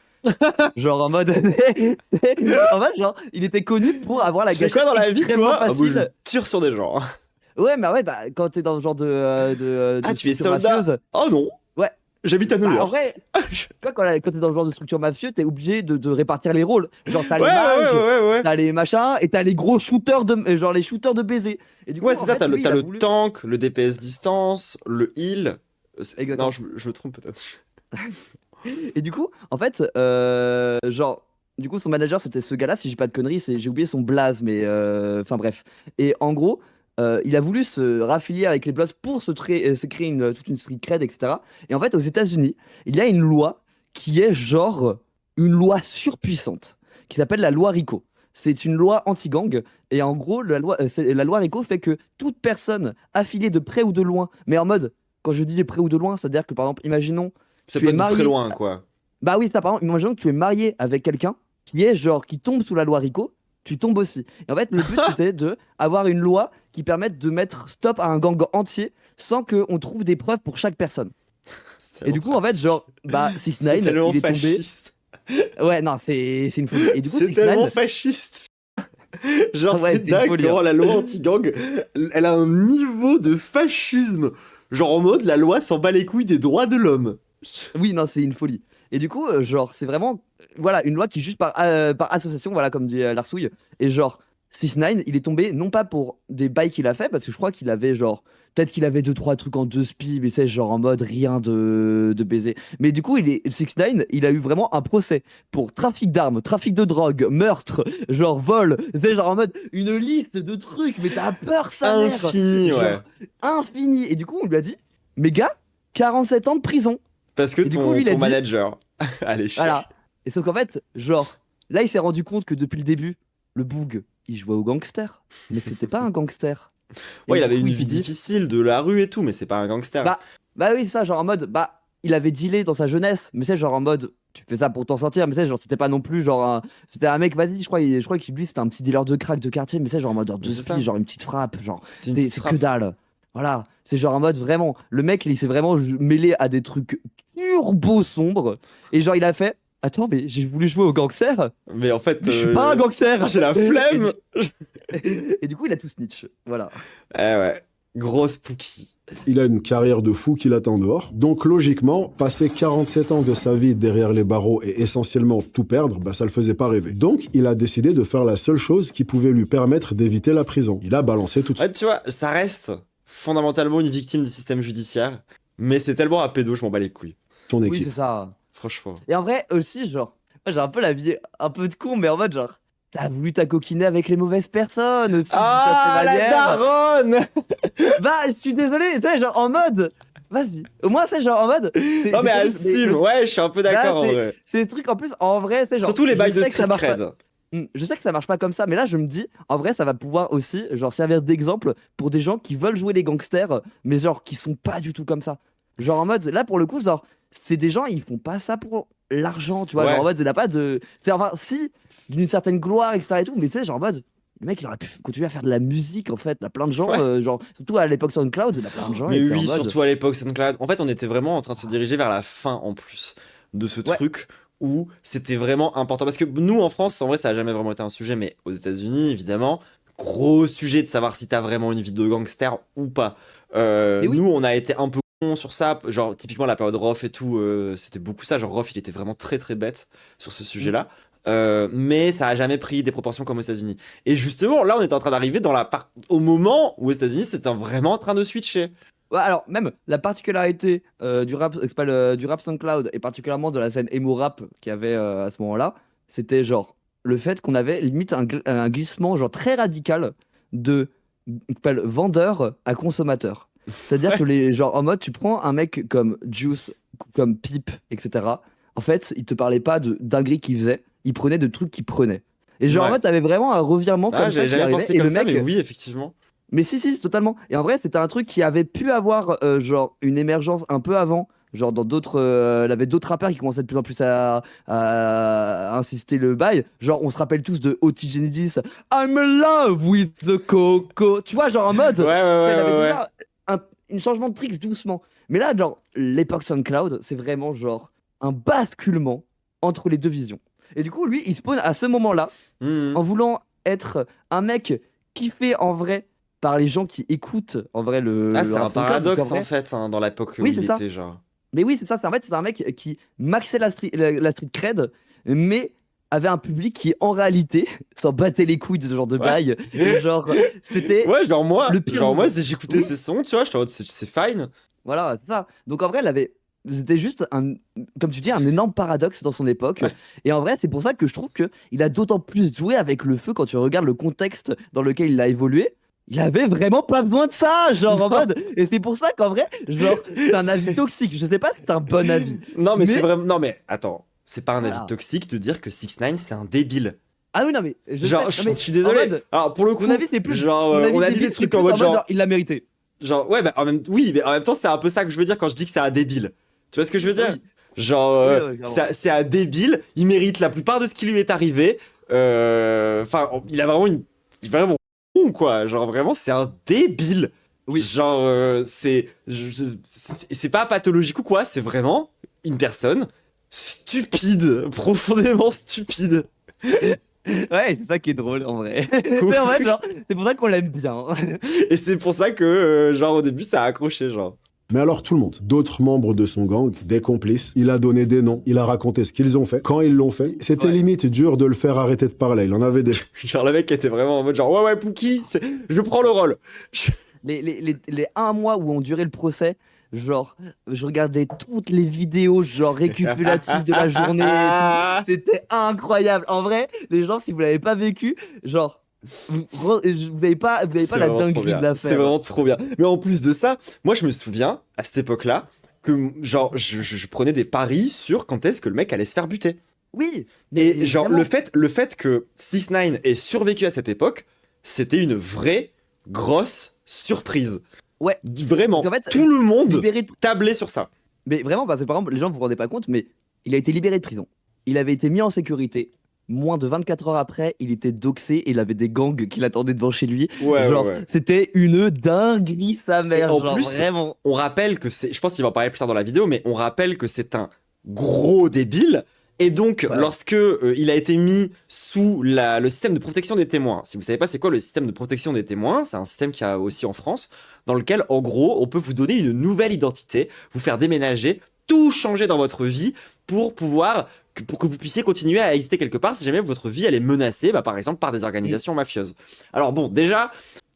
Genre en mode, en fait, genre, il était connu pour avoir la Tu fais quoi gâchette dans la vie, extrêmement toi? Ah, moi, je facile. tire sur des gens. Ouais, mais ouais, bah, quand t'es dans le genre de Ah, tu es structure soldat? mafieuse, Oh non. Ouais. J'habite à New bah, en York. vrai, tu vois, quand t'es dans le genre de structure mafieuse, t'es obligé de répartir les rôles. Genre, t'as Ouais, les mages, ouais. t'as les machins, et t'as les gros shooters genre les shooters de baiser. Et du coup, Ouais, en c'est ça, fait, t'as le, lui, t'as il a le voulu- tank, le DPS distance, le heal. Exactement. Non, je me trompe peut-être. Et du coup, en fait, du coup, son manager, c'était ce gars-là, si j'ai pas de conneries, j'ai oublié son blaze, mais enfin bref. Et en gros, il a voulu se raffilier avec les Bloods pour se créer toute une street cred, etc. Et en fait, aux États-Unis, il y a une loi qui est genre une loi surpuissante, qui s'appelle la loi RICO. C'est une loi anti-gang, et en gros, la loi RICO fait que toute personne affiliée de près ou de loin, mais en mode, quand je dis de près ou de loin, c'est-à-dire que par exemple, imaginons, Ça tu peut es être de très marié. loin, quoi. Bah oui, ça, par exemple, imaginons que tu es marié avec quelqu'un qui tombe sous la loi RICO, tu tombes aussi. Et en fait, le but, c'était de avoir une loi qui permette de mettre stop à un gang entier sans qu'on trouve des preuves pour chaque personne. C'est Et du coup, en fait, genre, bah, c'est 6ix9ine, tellement il est tombé. fasciste. Ouais, non, c'est une folie. Et du coup, C'est tellement 6ix9ine, fasciste. Genre, Ouais, c'est c'est une folie, dingue, hein. la loi anti-gang, elle a un niveau de fascisme. Genre en mode, la loi s'en bat les couilles des droits de l'homme. oui, non, c'est une folie. Et du coup, genre, c'est vraiment, voilà, une loi qui, juste par association, voilà, comme dit Larsouille, et genre, 6ix9ine, il est tombé, non pas pour des bails qu'il a fait, parce que je crois qu'il avait, genre, peut-être qu'il avait 2-3 trucs en deux spi, mais c'est genre en mode rien de baiser. Mais du coup, 6ix9ine, il a eu vraiment un procès pour trafic d'armes, trafic de drogue, meurtre, genre vol, c'est genre en mode une liste de trucs, mais t'as peur, sa mère. Infini, Genre, ouais. infini. Et du coup, on lui a dit, mais gars, 47 ans de prison. Parce que Et du ton, coup, lui, il a ton dit- manager. Allez, Voilà. Et sauf qu'en fait, genre, là, il s'est rendu compte que depuis le début, le Boog, il jouait au gangster. Mais c'était pas un gangster. Et Ouais, il du avait coup, une il vie s'est dit- difficile de la rue et tout, mais c'est pas un gangster. Bah oui, c'est ça, genre en mode, bah, il avait dealé dans sa jeunesse, mais c'est genre en mode, tu fais ça pour t'en sortir, mais c'est genre, c'était pas non plus genre c'était un mec, vas-y, je crois qu'il lui, c'était un petit dealer de crack de quartier, mais c'est genre en mode, Mais c'est ça. genre une petite frappe, genre, C'était une petite c'est frappe. que dalle. Voilà, c'est genre en mode vraiment, le mec, il s'est vraiment mêlé à des trucs turbo sombres, et genre, il a fait, attends, mais j'ai voulu jouer au gangster, Mais en fait, mais je suis pas un gangster. j'ai la flemme. Et du coup, il a tout snitch, voilà. Eh ouais, grosse Pookie. Il a une carrière de fou qui l'attend dehors. Donc logiquement, passer 47 ans de sa vie derrière les barreaux et essentiellement tout perdre, bah ça le faisait pas rêver. Donc il a décidé de faire la seule chose qui pouvait lui permettre d'éviter la prison. Il a balancé tout de Ouais, suite tu vois, ça reste fondamentalement une victime du système judiciaire, mais c'est tellement un pédo, je m'en bats les couilles. son Oui, équipe. c'est ça. Franchement. Et en vrai, aussi, genre, moi, j'ai un peu la vie un peu de con, mais en mode, genre, t'as voulu t'acoquiner avec les mauvaises personnes aussi. d'une Ah, certaine la manière. daronne. Bah, je suis désolé, tu sais, genre, en mode, vas-y. Au moins, c'est genre, en mode. Non, mais assume. Ouais, je suis un peu d'accord en c'est- vrai. C'est des trucs, en plus, en vrai, c'est genre. Surtout les je bails de sais que ça street marche pas. cred. Je sais que ça marche pas comme ça, mais là je me dis, en vrai, ça va pouvoir aussi genre servir d'exemple pour des gens qui veulent jouer les gangsters, mais genre qui sont pas du tout comme ça. Genre en mode, là pour le coup, genre, c'est des gens, ils font pas ça pour l'argent, tu vois. Ouais. Genre en mode, il a pas de. C'est enfin, si, d'une certaine gloire, etc. et tout, mais tu sais, genre en mode. Le mec, il aurait pu continuer à faire de la musique en fait. Il y a plein de gens, Ouais. genre, surtout à l'époque SoundCloud, il y a plein de gens. Mais ils étaient oui, en mode, surtout à l'époque SoundCloud. En fait, on était vraiment en train de se diriger vers la fin en plus de ce Ouais. truc où c'était vraiment important. Parce que nous, en France, en vrai, ça a jamais vraiment été un sujet, mais aux États-Unis, évidemment, gros sujet de savoir si t'as vraiment une vie de gangster ou pas. Mais oui. Nous, on a été un peu cons sur ça. Genre, typiquement, la période Roth et tout, c'était beaucoup ça. Genre, Roth, il était vraiment très très bête sur ce sujet-là. Mais ça a jamais pris des proportions comme aux États-Unis. Et justement, là, on est en train d'arriver dans au moment où aux États-Unis, c'était vraiment en train de switcher. Ouais, alors même la particularité du rap, c'est pas du rap SoundCloud et particulièrement de la scène emo rap qu'il y avait à ce moment-là, c'était genre le fait qu'on avait limite un glissement genre très radical de vendeur à consommateur. C'est-à-dire que les genre en mode tu prends un mec comme Juice, comme Peep, etc. En fait, il te parlait pas de dingueries qu'il faisait, il prenait de trucs qu'il prenait. Et genre en Ouais. mode t'avais vraiment un revirement Ah, comme ça j'avais qui jamais arrivait pensé et comme le ça, mec. mais oui, effectivement. Mais si, totalement. Et en vrai, c'était un truc qui avait pu avoir genre une émergence un peu avant. Genre dans d'autres, il y avait d'autres rappeurs qui commençaient de plus en plus à insister le bail. Genre on se rappelle tous de OT Genesis, I'm in love with the coco. Tu vois, genre en mode, Ouais, ouais, ça, il avait ouais, ouais. déjà un changement de tricks doucement. Mais là, genre l'époque SoundCloud, c'est vraiment genre un basculement entre les deux visions. Et du coup, lui, il spawn à ce moment-là Mhm. en voulant être un mec kiffé en vrai par les gens qui écoutent en vrai Ah, le c'est un rap SoundCloud, parce qu'en paradoxe en vrai, fait, hein, dans l'époque où oui, il c'est ça. était, genre. Mais oui, c'est ça. En fait, c'est un mec qui maxait la street cred, mais avait un public qui, en réalité, s'en battait les couilles de ce genre de Ouais. bail. Et genre, c'était Ouais, genre moi, le pire genre moi, move. si j'écoutais Oui. ses sons, tu vois, j'étais en mode, c'est fine. Voilà, c'est ça. Donc en vrai, c'était juste un, comme tu dis, un énorme paradoxe dans son époque. Ouais. Et en vrai, c'est pour ça que je trouve que il a d'autant plus joué avec le feu quand tu regardes le contexte dans lequel il a évolué. Il avait vraiment pas besoin de ça, genre en Non. mode. Et c'est pour ça qu'en vrai, genre, c'est un avis C'est- toxique. Je sais pas si c'est un bon avis. Non, mais c'est Mais- vraiment. Non, mais attends, c'est pas un avis Voilà. toxique de dire que 6 9 c'est un débile. Ah oui, non, mais je Genre, sais, non, mais je suis en désolé. mode, Alors, pour le coup, mon avis, c'est plus. genre, mon avis, on a c'est dit plus- des c'est trucs plus en mode, genre, il l'a mérité. genre, ouais, bah, oui, mais en même temps, c'est un peu ça que je veux dire quand je dis que c'est un débile. Tu vois ce que je veux dire? Oui. Genre, Oui, clairement. c'est un débile, il mérite la plupart de ce qui lui est arrivé. Enfin, il a vraiment une. Il est vraiment con, quoi. Genre, vraiment, c'est un débile. Oui. Genre, c'est pas pathologique ou quoi, c'est vraiment une personne stupide, profondément stupide. Ouais, c'est ça qui est drôle en vrai. Mais en vrai, genre, c'est pour ça qu'on l'aime bien. Et c'est pour ça que, genre, au début, ça a accroché, genre. Mais alors tout le monde, d'autres membres de son gang, des complices, il a donné des noms, il a raconté ce qu'ils ont fait, quand ils l'ont fait. C'était Ouais. limite dur de le faire arrêter de parler, il en avait des... Genre, le mec était vraiment en mode, genre, ouais, Pookie, je prends le rôle. Les 1 mois où ont duré le procès, genre, je regardais toutes les vidéos, genre, récapitulatives de la journée et tout. C'était incroyable. En vrai, les gens, si vous l'avez pas vécu, genre, vous avez pas C'est la vraiment trop dinguerie bien. de la C'est faire. vraiment trop bien. Mais en plus de ça, moi je me souviens, à cette époque-là, que genre je prenais des paris sur quand est-ce que le mec allait se faire buter. Oui. Et mais genre vraiment. le fait que 6 9 ait survécu à cette époque, c'était une vraie grosse surprise. Ouais. Vraiment, Parce qu'en fait, tout le monde libéré de- tablait sur ça. Mais vraiment, parce que par exemple, les gens vous rendez pas compte, mais il a été libéré de prison. Il avait été mis en sécurité. Moins de 24 heures après, il était doxé et il avait des gangs qui l'attendaient devant chez lui. Ouais, Genre, ouais, ouais. c'était une dinguerie, sa mère. en Genre, plus, vraiment. On rappelle que c'est, je pense qu'il va en parler plus tard dans la vidéo, mais on rappelle que c'est un gros débile. Et donc, Ouais. lorsque il a été mis sous le système de protection des témoins, si vous savez pas c'est quoi le système de protection des témoins, c'est un système qu'il y a aussi en France, dans lequel, en gros, on peut vous donner une nouvelle identité, vous faire déménager, tout changer dans votre vie pour que vous puissiez continuer à exister quelque part si jamais votre vie elle est menacée, bah, par exemple par des organisations mafieuses. Alors bon, déjà,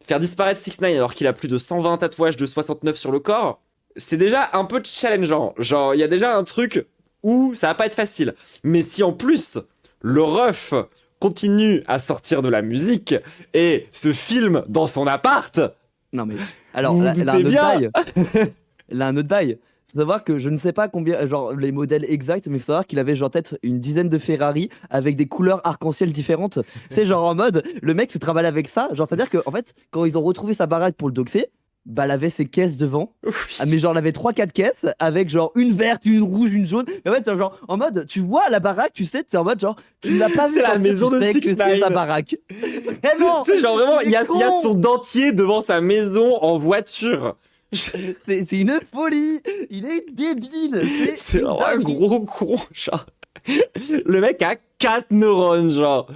faire disparaître 6 9 alors qu'il a plus de 120 tatouages de 69 sur le corps, c'est déjà un peu challengeant. Genre, il y a déjà un truc où ça va pas être facile. Mais si en plus, le ref continue à sortir de la musique et se filme dans son appart, Non, mais. Alors, Vous là, vous elle a un doutez autre bien. bail. Elle a un autre bail. Faut savoir que je ne sais pas combien, genre les modèles exacts, mais faut savoir qu'il avait genre peut-être une dizaine de Ferrari avec des couleurs arc-en-ciel différentes. C'est genre en mode, le mec se travaille avec ça. Genre, c'est-à-dire que en fait, quand ils ont retrouvé sa baraque pour le doxer, bah, elle avait ses caisses devant. Ah, mais genre, elle avait 3-4 caisses avec genre une verte, une rouge, une jaune. Et en fait, genre, en mode, tu vois la baraque, tu sais, t'es en mode genre, tu l'as pas vu. C'est la sortir, maison tu de sais que 6ix9ine. c'est sa baraque. Vraiment, Tu sais, genre vraiment, il y a con. son dentier devant sa maison en voiture. C'est une folie. Il est débile. C'est une vraiment un dinguerie. gros con, genre. Le mec a 4 neurones, genre.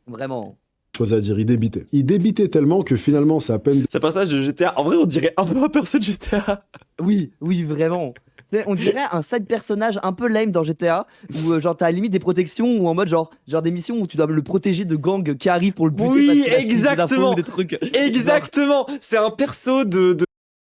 Vraiment. Chose à dire, il débitait. Il débitait tellement que finalement, sa peine Ce passage de GTA, en vrai, on dirait un peu un perso de GTA. Oui, oui, vraiment. Tu sais, on dirait un side personnage un peu lame dans GTA où genre t'as à la limite des protections ou en mode genre des missions où tu dois le protéger de gangs qui arrivent pour le buter Oui, parce qu'il a utilisé des exactement. infos ou des trucs. Exactement. C'est un perso de...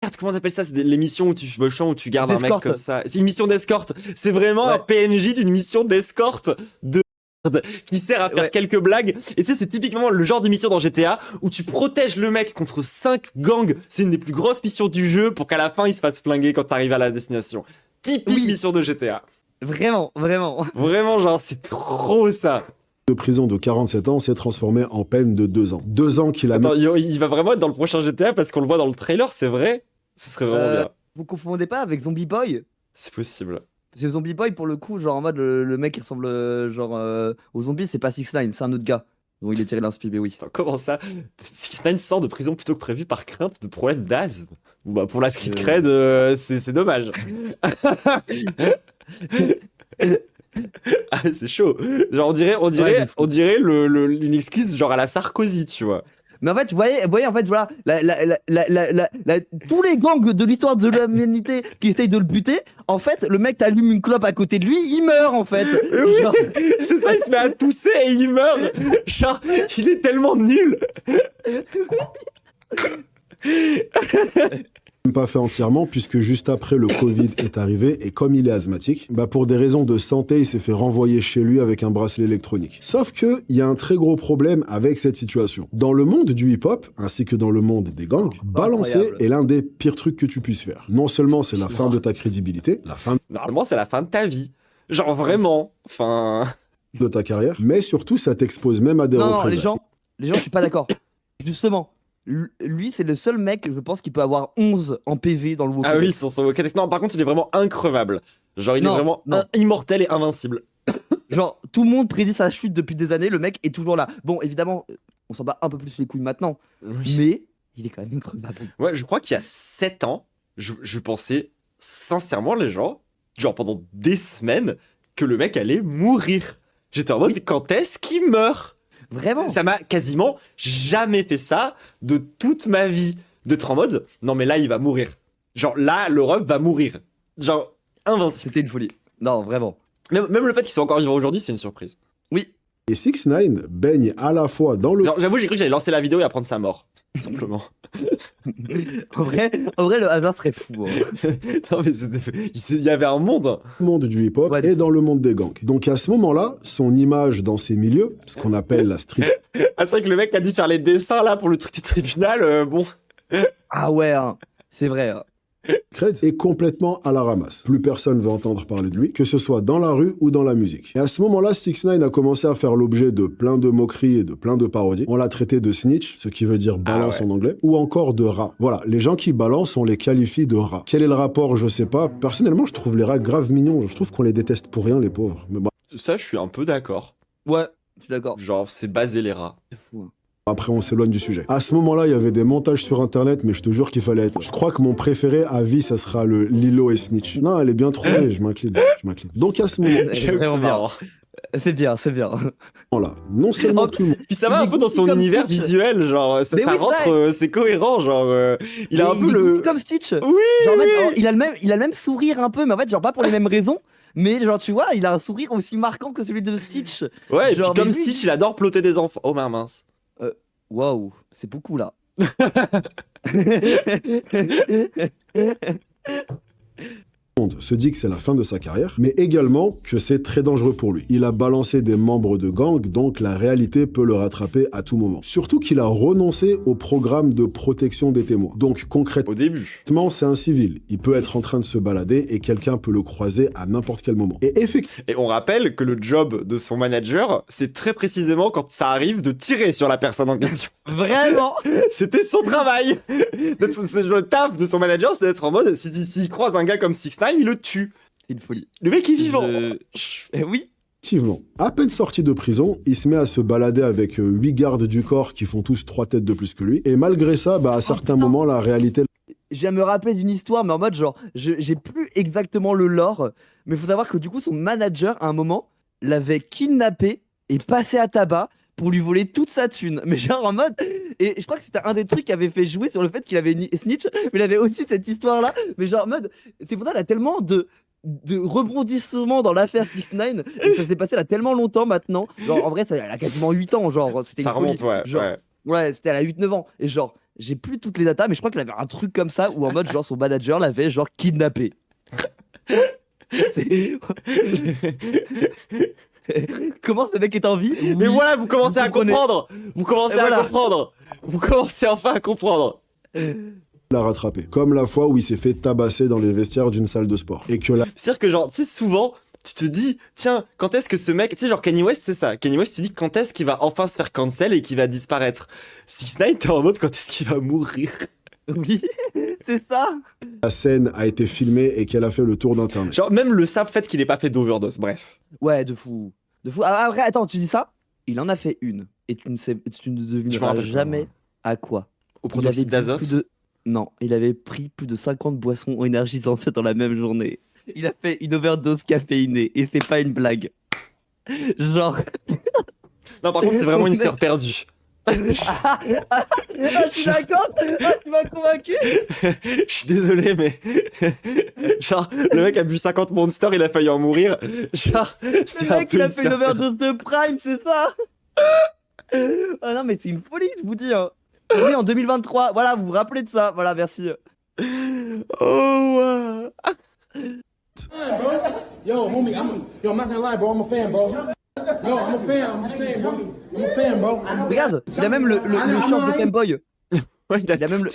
Merde, comment t'appelles ça? C'est les missions où où tu gardes un mec D'escorte. comme ça. C'est une mission d'escorte. C'est vraiment Ouais. un PNJ d'une mission d'escorte de merde qui sert à faire Ouais. quelques blagues. Et tu sais, c'est typiquement le genre d'émission dans GTA où tu protèges le mec contre 5 gangs. C'est une des plus grosses missions du jeu pour qu'à la fin il se fasse flinguer quand t'arrives à la destination. Typique Oui. mission de GTA. Vraiment, vraiment. Vraiment, genre, c'est trop ça. de prison de 47 ans s'est transformée en peine de 2 ans. 2 ans qu'il a Attends, il va vraiment être dans le prochain GTA parce qu'on le voit dans le trailer, c'est vrai? Ce serait vraiment bien. Vous confondez pas avec Zombie Boy? C'est possible. Parce que Zombie Boy, pour le coup, genre en mode le mec qui ressemble au zombie, c'est pas 6ix9ine, c'est un autre gars. Donc il est tiré l'inspi, mais oui. Attends, comment ça? 6ix9ine sort de prison plutôt que prévu par crainte de problèmes d'asthme. Bon, bah, pour la street cred, c'est dommage. Ah, c'est chaud. Genre, on dirait une excuse genre à la Sarkozy, tu vois. Mais en fait, vous voyez, en fait, voilà, tous les gangs de l'histoire de l'humanité qui essayent de le buter, en fait, le mec t'allume une clope à côté de lui, il meurt en fait. Oui, Genre, c'est ça, il se met à tousser et il meurt. Genre, il est tellement nul. même pas fait entièrement puisque juste après le Covid est arrivé et comme il est asthmatique, bah pour des raisons de santé, il s'est fait renvoyer chez lui avec un bracelet électronique. Sauf que il y a un très gros problème avec cette situation. Dans le monde du hip-hop ainsi que dans le monde des gangs, balancer incroyable. est l'un des pires trucs que tu puisses faire. Non seulement c'est la fin de ta crédibilité, la fin Normalement, c'est la fin de ta vie. Genre, vraiment. Enfin. de ta carrière, mais surtout ça t'expose même à des non, représailles. les gens, je suis pas d'accord. Justement, lui, c'est le seul mec, je pense, qui peut avoir 11 en PV dans le WoW. Ah oui, son Wokadex. Non, par contre, il est vraiment increvable. Genre, il est Non, vraiment non. immortel et invincible. Genre, tout le monde prédit sa chute depuis des années, le mec est toujours là. Bon, évidemment, on s'en bat un peu plus les couilles maintenant, mais il est quand même increvable. Ouais, je crois qu'il y a 7 ans, je pensais sincèrement, les gens, genre pendant des semaines, que le mec allait mourir. J'étais en mode, Oui. quand est-ce qu'il meurt? Vraiment. Ça m'a quasiment jamais fait ça de toute ma vie. D'être en mode, non mais là, il va mourir. Genre là, le ref va mourir. Genre, invincible. C'était une folie. Non, vraiment. Même le fait qu'il soit encore vivant aujourd'hui, c'est une surprise. Oui. Et 6ix9ine baigne à la fois dans le Genre, j'avoue, j'ai cru que j'allais lancer la vidéo et apprendre sa mort. Tout simplement. En vrai, le hasard serait fou. Hein. Non mais il y avait un monde. monde du hip-hop Ouais, et dans le monde des gangs. Donc à ce moment-là, son image dans ces milieux, ce qu'on appelle la street Ah, c'est vrai que le mec a dû faire les dessins là pour le truc du tribunal, bon. Ah ouais, hein. C'est vrai. Hein. cred, est complètement à la ramasse. Plus personne va entendre parler de lui, que ce soit dans la rue ou dans la musique. Et à ce moment-là, 6ix9ine a commencé à faire l'objet de plein de moqueries et de plein de parodies. On l'a traité de snitch, ce qui veut dire balance Ah ouais. en anglais, ou encore de rat. Voilà, les gens qui balancent, on les qualifie de rats. Quel est le rapport? Je sais pas. Personnellement, je trouve les rats grave mignons. Je trouve qu'on les déteste pour rien, les pauvres. Mais bon, Ça, je suis un peu d'accord. Ouais, je suis d'accord. Genre, c'est basé les rats. C'est fou. Hein. après, on s'éloigne du sujet. À ce moment-là, il y avait des montages sur Internet, mais je te jure qu'il fallait être. Je crois que mon préféré à vie, ça sera le Lilo et Snitch. Non, elle est bien trouvée, je m'incline. Donc à ce Elle est J'avoue que vraiment c'est bien. marrant. C'est bien, c'est bien. moment-là, non seulement Oh, tout le monde Puis ça va Il un est peu dans son goofy comme univers Stitch. visuel, genre, ça Mais oui, rentre, ça. c'est cohérent, genre, il a un Et peu est le... goofy comme Stitch. Oui, Genre, en fait, oui. il a le même sourire un peu, mais en fait, genre pas pour les mêmes raisons. Mais genre, tu vois, il a un sourire aussi marquant que celui de Stitch. Ouais, et puis genre, comme mais lui- Stitch, il adore ploter des enfants. Oh mince. Waouh, c'est beaucoup là. monde se dit que c'est la fin de sa carrière, mais également que c'est très dangereux pour lui. Il a balancé des membres de gang, donc la réalité peut le rattraper à tout moment. Surtout qu'il a renoncé au programme de protection des témoins. Donc concrètement, Au début. c'est un civil. Il peut être en train de se balader et quelqu'un peut le croiser à n'importe quel moment. Et effectivement, Et on rappelle que le job de son manager, c'est très précisément quand ça arrive de tirer sur la personne en question. Vraiment. C'était son travail. C'est le taf de son manager, c'est d'être en mode, s'il croise un gars comme 6ix9ine, il le tue. C'est une folie. Le mec est vivant. Oui. à peine sorti de prison, il se met à se balader avec 8 gardes du corps qui font tous 3 têtes de plus que lui. Et malgré ça, à certains putain. moments, la réalité Je viens me rappeler d'une histoire, mais en mode genre, j'ai plus exactement le lore, mais faut savoir que du coup, son manager, à un moment, l'avait kidnappé et passé à tabac pour lui voler toute sa thune. Mais genre en mode. Et je crois que c'était un des trucs qui avait fait jouer sur le fait qu'il avait snitch, mais il avait aussi cette histoire-là. Mais genre en mode. C'est pour ça qu'il a tellement de rebondissements dans l'affaire 6ix9ine, et ça s'est passé là tellement longtemps maintenant. Genre en vrai, ça il a quasiment 8 ans, genre. C'était Ça une folie. remonte, ouais. Genre, ouais. Ouais, c'était à 8-9 ans. Et genre, j'ai plus toutes les datas, mais je crois qu'il avait un truc comme ça où en mode, genre, son manager l'avait, genre, kidnappé. C'est- Comment ce mec est en vie? Mais Oui, voilà, vous commencez vous à comprenez. comprendre. Vous commencez Et à voilà. comprendre. Vous commencez enfin à comprendre. l'a rattrapé. Comme la fois où il s'est fait tabasser dans les vestiaires d'une salle de sport. Et que la C'est-à-dire que genre, tu sais, souvent, tu te dis, tiens, quand est-ce que ce mec, tu sais, genre Kanye West, c'est ça. Kanye West, tu te dis quand est-ce qu'il va enfin se faire cancel et qu'il va disparaître. 6ix9ine, t'es en mode quand est-ce qu'il va mourir. Oui, c'est ça. scène a été filmée et qu'elle a fait le tour d'internet. Genre, même le simple fait qu'il ait pas fait d'overdose, bref. Ouais, de fou. De fou. Ah, après, attends, tu dis ça? Il en a fait une. Et tu ne Je me devineras rappelle pas, jamais moi. à quoi. Au Il avait protoxyde bu d'azote. plus de- Non, il avait pris plus de 50 boissons énergisantes dans la même journée. Il a fait une overdose caféinée et c'est pas une blague. Genre. Non, par contre, c'est vraiment une sœur perdue. Ah, je suis d'accord. Ah, tu m'as convaincu. Je suis désolé, mais. Genre, le mec a bu 50 Monster, il a failli en mourir. Genre, c'est Le un mec, peu il a une fait une sœur overdose de Prime, c'est ça? Ah non, mais c'est une folie, je vous dis. Hein. Oui, en 2023. Voilà, vous vous rappelez de ça. Voilà, merci. Oh, Yo, homie, I'm not gonna lie, bro. I'm a fan, bro. Yo, I'm a fan. I'm just saying, bro. I'm a fan, bro. Regarde, il a même le short de Femboy. ouais, Il a même le.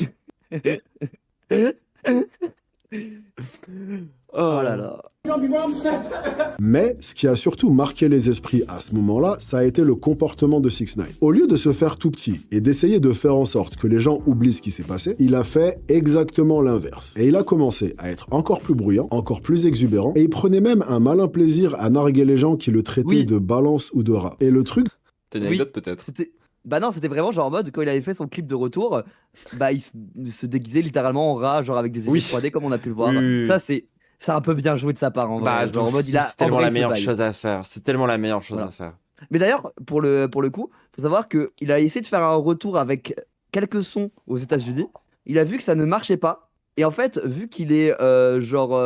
Oh Oh là là. You gonna be wrong, Snap? Mais ce qui a surtout marqué les esprits à ce moment-là, ça a été le comportement de 6ix9ine. Au lieu de se faire tout petit et d'essayer de faire en sorte que les gens oublient ce qui s'est passé, il a fait exactement l'inverse. Et il a commencé à être encore plus bruyant, encore plus exubérant, et il prenait même un malin plaisir à narguer les gens qui le traitaient Oui. de balance ou de rat. Et le truc, T'as une anecdote peut-être. C'était. Bah non, c'était vraiment genre en mode quand il avait fait son clip de retour, bah il se déguisait littéralement en rat, genre avec des effets Oui. 3D comme on a pu le voir. Oui, oui, oui. Ça c'est un peu bien joué de sa part en Bah, vrai. Genre en mode il a c'est tellement embrayé la ce meilleure vibe. chose à faire. C'est tellement la meilleure chose Voilà. à faire. Mais d'ailleurs, pour le coup, faut savoir qu'il a essayé de faire un retour avec quelques sons aux États-Unis. Il a vu que ça ne marchait pas. Et en fait, vu qu'il est genre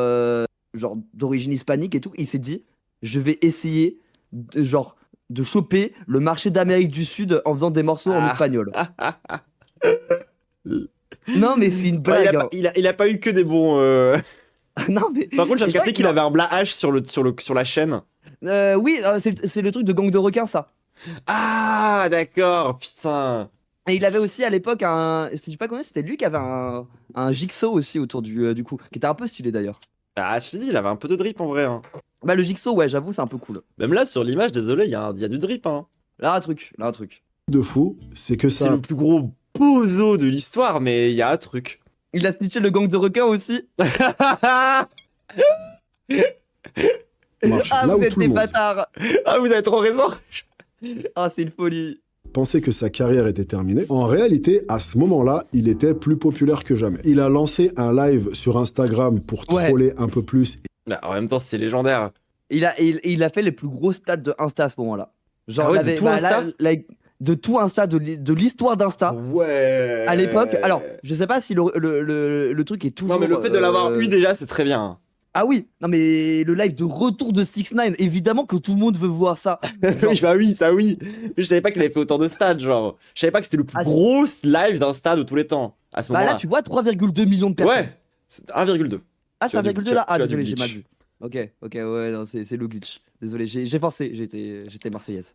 d'origine hispanique et tout, il s'est dit je vais essayer de choper le marché d'Amérique du Sud en faisant des morceaux en Ah. espagnol. Non, mais c'est une Ouais, blague. hein. il a pas eu que des bons. Non, mais. Par contre, j'ai Et je crois capté qu'il avait un Black H sur la chaîne. Oui, c'est le truc de gang de requins, ça. Ah, d'accord, putain. Et il avait aussi à l'époque un. Si je pas connu, c'était lui qui avait un jigsaw aussi autour du cou, qui était un peu stylé d'ailleurs. Ah, je te dis, il avait un peu de drip en vrai. Hein. Bah, le jigsaw, ouais, j'avoue, c'est un peu cool. Même là, sur l'image, désolé, il y a du drip. Hein. Là, un truc. de fou, c'est que C'est ça le plus gros bozo de l'histoire, mais il y a un truc. Il a snitché le gang de requins aussi. Ah, marche Ah, là vous où êtes tout le des monde bâtards. vous avez trop raison. Ah, c'est une folie. pensait que sa carrière était terminée. En réalité, à ce moment-là, il était plus populaire que jamais. Il a lancé un live sur Instagram pour Ouais. troller un peu plus. Bah, en même temps, c'est légendaire. Il a fait les plus gros stats de Insta à ce moment-là. Genre, Ah ouais, il de avait- tout bah, Insta de tout Insta, de l'histoire d'Insta. Ouais. À l'époque, alors, je sais pas si le truc est toujours. Non, mais le fait de l'avoir eu déjà, c'est très bien. Ah oui, non mais le live de retour de 6ix9ine, évidemment que tout le monde veut voir ça. Oui, bah oui, ça oui. Mais je savais pas qu'il avait fait autant de stats, genre. Je savais pas que c'était le plus Ah, gros live d'un stade de tous les temps, à ce Bah moment-là. là, tu vois, 3,2 millions de personnes. Ouais, c'est 1,2. Ah, Tu c'est as du- 1,2 tu là? as- Ah, tu as du désolé, j'ai glitch. mal vu. Ok, ouais, non, c'est le glitch. Désolé, j'ai forcé, j'étais marseillaise.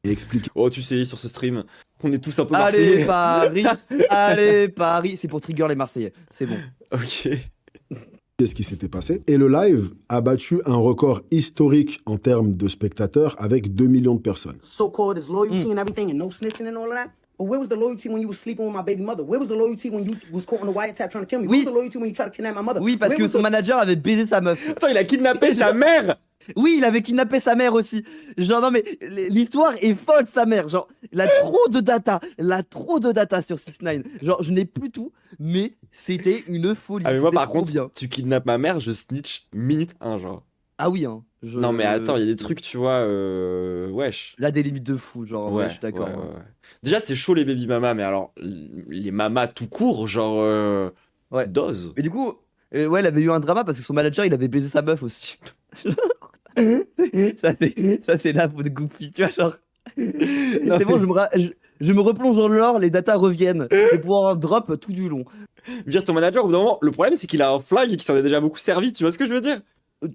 et expliquer Oh, tu sais, sur ce stream, on est tous un peu Allez, marseillais. Paris! Allez, Paris! C'est pour trigger les Marseillais, c'est bon. Ok. ce qui s'était passé. Et le live a battu un record historique en termes de spectateurs avec 2 millions de personnes. So-called is loyalty and everything and no snitching and all of that. But where was the loyalty when you was sleeping with my baby mother? Where was the loyalty when you was caught on the wiretap trying to kill me? Oui. Where was the loyalty when you tried to kidnap my mother? Oui, parce Where que was son the- manager avait baisé sa meuf. Attends, il a kidnappé sa mère. Oui, il avait kidnappé sa mère aussi. Genre, non, mais l'histoire est folle, sa mère. Genre, il a trop de data. Il a trop de data sur 6ix9ine. Genre, je n'ai plus tout, mais c'était une folie. Ah, mais moi, C'était par trop contre, bien. tu kidnappes ma mère, je snitch minute 1, genre. Ah oui, hein. Non, mais attends, il y a des trucs, tu vois, wesh. Là, des limites de fou, genre, ouais, je suis d'accord. ouais, ouais. Déjà, c'est chaud les baby mamas, mais alors, les mamas tout court, genre, Ouais. dose. Mais du coup, ouais, il avait eu un drama parce que son manager, il avait baisé sa meuf aussi. ça, c'est la faute de Goofy, tu vois, genre. Non, C'est bon, je me replonge dans le lore, les datas reviennent. Je vais pouvoir drop tout du long. Vire ton manager, au bout d'un moment, le problème, c'est qu'il a un flingue et qu'il s'en est déjà beaucoup servi, tu vois ce que je veux dire?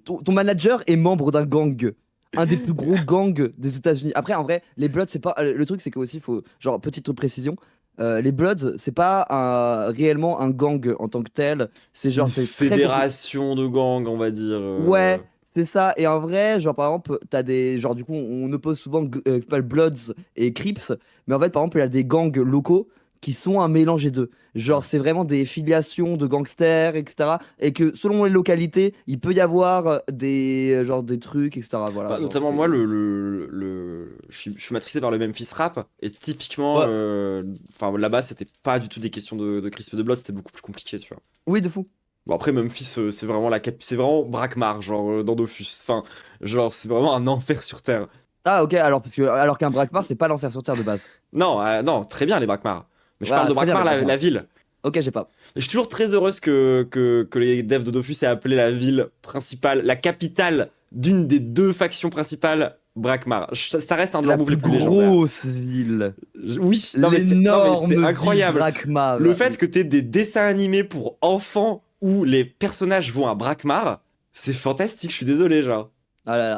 Ton manager est membre d'un gang. Un des plus gros gangs des États-Unis. Après, en vrai, les Bloods, c'est pas. Le truc, c'est que aussi, faut. Genre, petite précision. Les Bloods, c'est pas réellement un gang en tant que tel. C'est genre. une C'est très fédération de gangs, on va dire. Ouais, c'est ça. Et en vrai, genre par exemple, t'as des. Genre du coup, on oppose souvent pas le Bloods et Crips. Mais en fait, par exemple, il y a des gangs locaux qui sont un mélange des deux. Genre, c'est vraiment des filiations de gangsters, etc. Et que selon les localités, il peut y avoir genre, des trucs, etc. Voilà, Bah, genre, notamment c'est- moi, je suis matrixé par le Memphis rap et typiquement, Ouais. enfin là-bas, c'était pas du tout des questions de crisp et de blood, c'était beaucoup plus compliqué, tu vois. Oui, de fou. Bon après Memphis, c'est vraiment c'est vraiment Brakmar, genre dans Dofus. Enfin, genre c'est vraiment un enfer sur terre. Ah, ok, alors qu'un Brakmar, c'est pas l'enfer sur terre de base. Non, non, très bien les Brakmar. Mais je Voilà, parle de très bien, Brakmar, les Brakmar. la ville. Ok, j'ai pas. Et je suis toujours très heureuse que les devs de Dofus aient appelé la ville principale, la capitale d'une des deux factions principales, Brakmar. Ça reste un de La leurs moves plus les plus légendaires. grosse ville. Oui, non mais c'est L'énorme ville incroyable. Brakmar. Le fait que t'aies des dessins animés pour enfants où les personnages vont à Brakmar, c'est fantastique, je suis désolé, genre. Ah là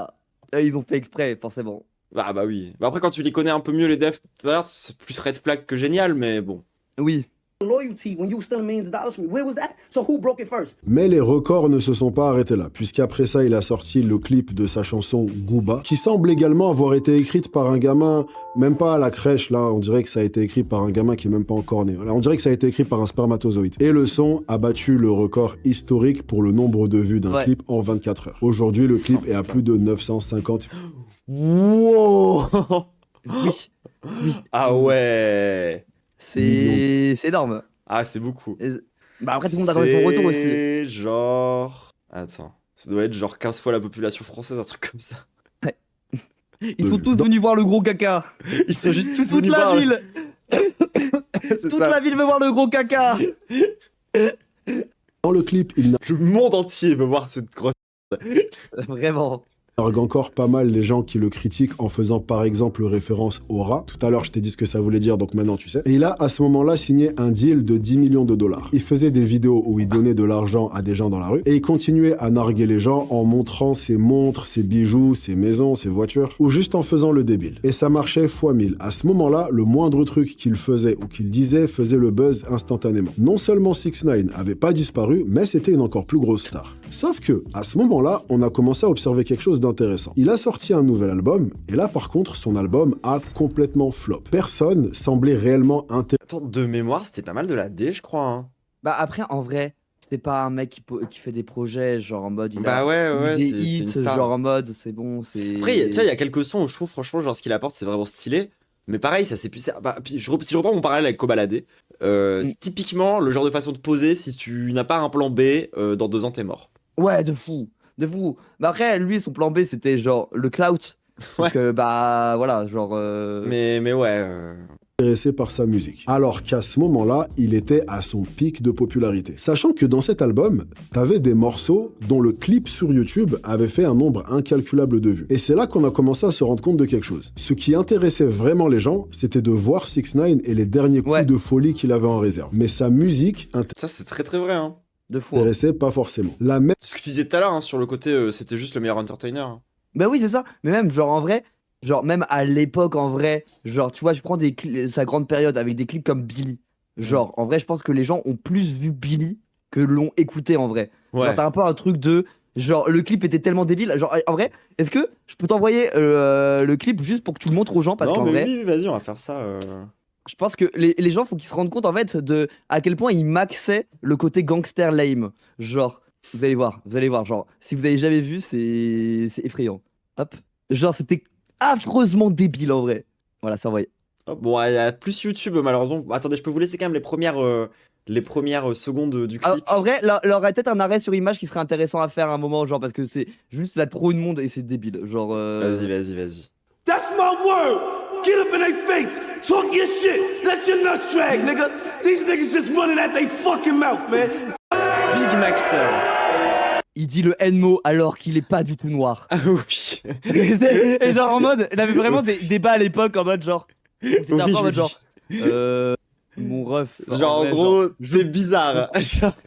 là. Ils ont fait exprès, forcément. Ah bah oui. Bah après, quand tu les connais un peu mieux, les devs, c'est plus red flag que génial, mais bon. Oui. Loyalty when you were stealing millions of dollars from me. Where was that? So who broke it first? Mais les records ne se sont pas arrêtés là, puisqu'après ça, il a sorti le clip de sa chanson Gooba, qui semble également avoir été écrite par un gamin, même pas à la crèche, là, on dirait que ça a été écrit par un gamin qui est même pas encore né. Là, on dirait que ça a été écrit par un spermatozoïde. Et le son a battu le record historique pour le nombre de vues d'un Ouais. clip en 24 heures. Aujourd'hui, le clip est à plus de 950. Wow. Oui. Oui. Ah ouais. C'est énorme. Ah, c'est beaucoup. Bah après, tout le monde attendait son retour aussi. C'est genre... Attends. Ça doit être genre 15 fois la population française, un truc comme ça. Ils sont tous venus voir le gros caca. Ils sont juste tous Toute venus la voir. ville. C'est Toute ça. la ville veut voir le gros caca. Dans le clip, il Le monde entier veut voir cette grosse... Vraiment. nargue encore pas mal les gens qui le critiquent en faisant par exemple référence au rat. Tout à l'heure, je t'ai dit ce que ça voulait dire, donc maintenant tu sais. Et il a à ce moment-là signé un deal de 10 millions de dollars. Il faisait des vidéos où il donnait de l'argent à des gens dans la rue et il continuait à narguer les gens en montrant ses montres, ses bijoux, ses maisons, ses voitures ou juste en faisant le débile. Et ça marchait fois 1000. À ce moment-là, le moindre truc qu'il faisait ou qu'il disait faisait le buzz instantanément. Non seulement 6ix9ine avait pas disparu, mais c'était une encore plus grosse star. Sauf que, à ce moment-là, on a commencé à observer quelque chose d'intéressant. Il a sorti un nouvel album, et là par contre, son album a complètement flop. Personne semblait réellement intéressé. Attends, de mémoire, c'était pas mal de la D, je crois. Hein. Bah après, en vrai, c'est pas un mec qui fait des projets genre en mode. Il Bah a ouais, eu ouais, des c'est hits, une star. genre en mode c'est bon, c'est. Après, tu vois, il y a quelques sons où je trouve, franchement, genre ce qu'il apporte, c'est vraiment stylé. Mais pareil, ça c'est plus. Bah, puis si je reprends mon parallèle avec Kobalade, c'est typiquement le genre de façon de poser, si tu n'as pas un plan B, dans 2 ans, t'es mort. Ouais, de fou. De fou. Bah après, lui, son plan B, c'était genre le clout. Ouais. Donc, bah voilà, genre. Mais ouais. par sa musique. Alors qu'à ce moment-là, il était à son pic de popularité. Sachant que dans cet album, t'avais des morceaux dont le clip sur YouTube avait fait un nombre incalculable de vues. Et c'est là qu'on a commencé à se rendre compte de quelque chose. Ce qui intéressait vraiment les gens, c'était de voir 6ix9ine et les derniers coups Ouais. de folie qu'il avait en réserve. Mais sa musique Ça, c'est très très vrai. Hein. De fou. Hein. intéressait pas forcément. La même Ce que tu disais tout à l'heure, hein, sur le côté, c'était juste le meilleur entertainer. Hein. Bah oui, c'est ça. Mais même, genre, en vrai, genre, même à l'époque, en vrai, genre, tu vois, je prends sa grande période avec des clips comme Billy. Genre, en vrai, je pense que les gens ont plus vu Billy que l'ont écouté, en vrai. Ouais. Genre, t'as un peu un truc de... Genre, le clip était tellement débile. Genre, en vrai, est-ce que je peux t'envoyer le clip juste pour que tu le montres aux gens? Parce non, qu'en mais vrai, oui, vas-y, on va faire ça. je pense que les gens, faut qu'ils se rendent compte, en fait, de à quel point ils maxaient le côté gangster lame. Genre, vous allez voir, genre, si vous avez jamais vu, c'est effrayant. Hop. Genre, c'était affreusement débile, en vrai. Voilà, c'est envoyé. Oh, bon, il y a plus YouTube, malheureusement. Attendez, je peux vous laisser quand même les premières secondes du clip. En vrai, il y aurait peut-être un arrêt sur image qui serait intéressant à faire à un moment, genre, parce que c'est juste là trop de monde et c'est débile. Genre. Vas-y. That's my word. Get up in their face. Talk your shit. Let your nuts drag, nigga. These niggas just running at they fucking mouth, man. Big Maxer. Il dit le N-mot alors qu'il est pas du tout noir. Ah oui. Et genre en mode, il avait vraiment des débats à l'époque en mode genre. C'était un peu en mode genre. Mon ref. Genre, vrai, en gros, genre, c'est bizarre.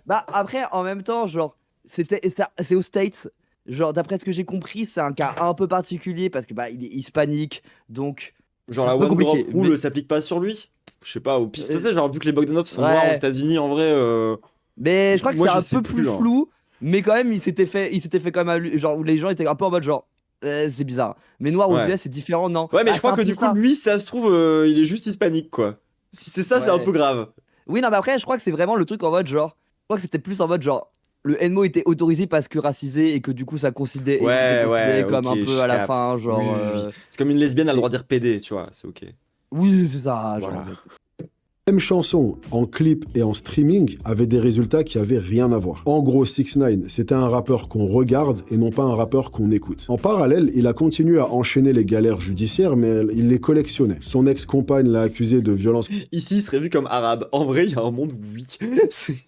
Bah après, en même temps, genre, c'est aux States. Genre, d'après ce que j'ai compris, c'est un cas un peu particulier parce que bah il est hispanique, donc. Genre, c'est la un peu One Drop compliqué, Rule mais- s'applique pas sur lui. Je sais pas, au pif. Tu sais, genre, vu que les Bogdanov sont Ouais. noirs aux États-Unis, en vrai. Mais je crois que Moi, c'est je un sais peu plus, plus hein. flou, mais quand même, il s'était fait quand même, genre, où les gens étaient un peu en mode genre, c'est bizarre. Mais noir aux Ouais. US, c'est différent, non? Ouais, mais Ah, je crois c'est que un du peu coup, ça. lui, si ça se trouve, il est juste hispanique, quoi. Si c'est ça, c'est un Ouais. peu grave. Oui, non, mais après, je crois que c'est vraiment le truc en mode genre, je crois que c'était plus en mode genre, le N-mot était autorisé parce que racisé et que du coup, ça considérait Ouais, comme ok, un peu je à la capte. fin, genre. Oui. C'est comme une lesbienne a le droit de dire PD, tu vois, c'est ok. Oui, c'est ça, genre. Voilà. en fait. même chanson en clip et en streaming avait des résultats qui avaient rien à voir. En gros, 6ix9ine, c'était un rappeur qu'on regarde et non pas un rappeur qu'on écoute. En parallèle, il a continué à enchaîner les galères judiciaires, mais il les collectionnait. Son ex-compagne l'a accusé de violence Ici, il serait vu comme arabe. En vrai, il y a un monde où oui.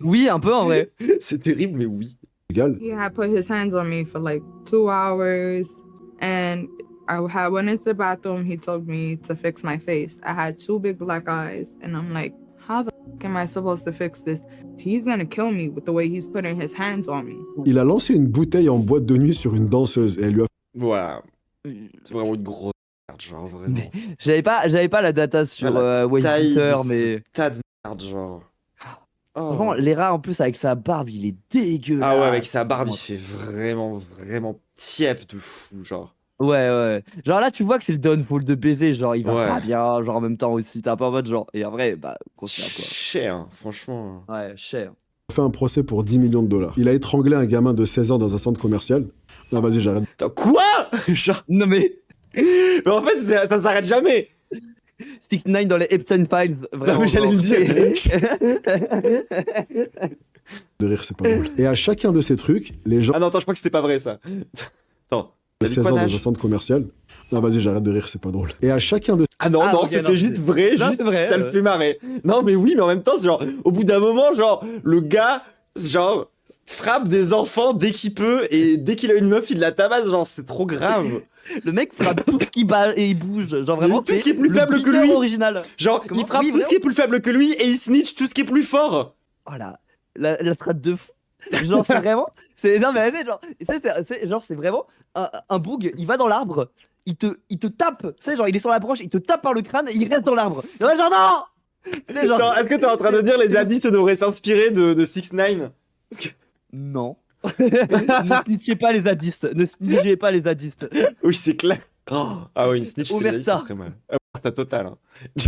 Oui, un peu en vrai. C'est terrible, mais oui. conjugale. He had put his hands on me for like 2 hours, and I went into the bathroom. He told me to fix my face. I had 2 big black eyes, and I'm like, how the f am I supposed to fix this? He's gonna kill me with the way he's putting his hands on me. Il a lancé une bouteille en boîte de nuit sur une danseuse et elle lui a Voilà. C'est vraiment une grosse merde, genre, vraiment. J'avais pas la data sur Wayne Taille Peter, de mais ce tas de merde, genre. Oh. franchement, Lera en plus avec sa barbe, il est dégueulasse. Ah ouais, avec sa barbe, il fait vraiment tiep de fou, genre. Ouais. Genre là, tu vois que c'est le downfall de baiser, genre il va Ouais. pas bien, genre en même temps aussi, t'es un peu en mode genre. Et en vrai, bah, continue quoi. Cher, franchement. Ouais, cher. fait un procès pour 10 millions de dollars. Il a étranglé un gamin de 16 ans dans un centre commercial. Non, vas-y, j'arrête. Attends, quoi? Genre. Non mais, Mais en fait, ça s'arrête jamais. 6ix9ine dans les Epstein Files, vraiment. Non, mais j'allais le dire. De rire, c'est pas drôle. Et à chacun de ces trucs, les gens Ah non, attends, je crois que c'était pas vrai, ça. Attends. de T'as dit 16 quoi, ans dans un Nash? centre commercial. Non, vas-y, j'arrête de rire, c'est pas drôle. Et à chacun de Ah non, Ah, non, ok, c'était non, juste c'est- vrai, Non, juste c'est vrai, ça le fait marrer. Non, mais oui, mais en même temps, c'est genre, au bout d'un moment, genre, le gars, genre, frappe des enfants dès qu'il peut, et dès qu'il a une meuf, il la tabasse, genre, c'est trop grave. Le mec frappe tout ce qui bat et il bouge, genre vraiment. tout ce c'est qui est plus le faible que beater lui. original. Genre, Comment il frappe Oui, tout ce qui est plus faible que lui, et il snitch tout ce qui est plus fort. Oh la strat de fou. Genre c'est vraiment, c'est non mais allez, genre, c'est vraiment un boug, il va dans l'arbre, il te tape, tu sais genre il est sur la branche, il te tape par le crâne et il reste dans l'arbre. Ouais, genre non. Tu sais, genre- Attends, est-ce que t'es en train de dire les zadistes devraient s'inspirer de 6ix9ine? Non. Ne snitchez pas les zadistes, ne snitchez pas les zadistes. Oui, c'est clair. Ah oui, une snitch, c'est Omerta. très mal. T'as total. Hein.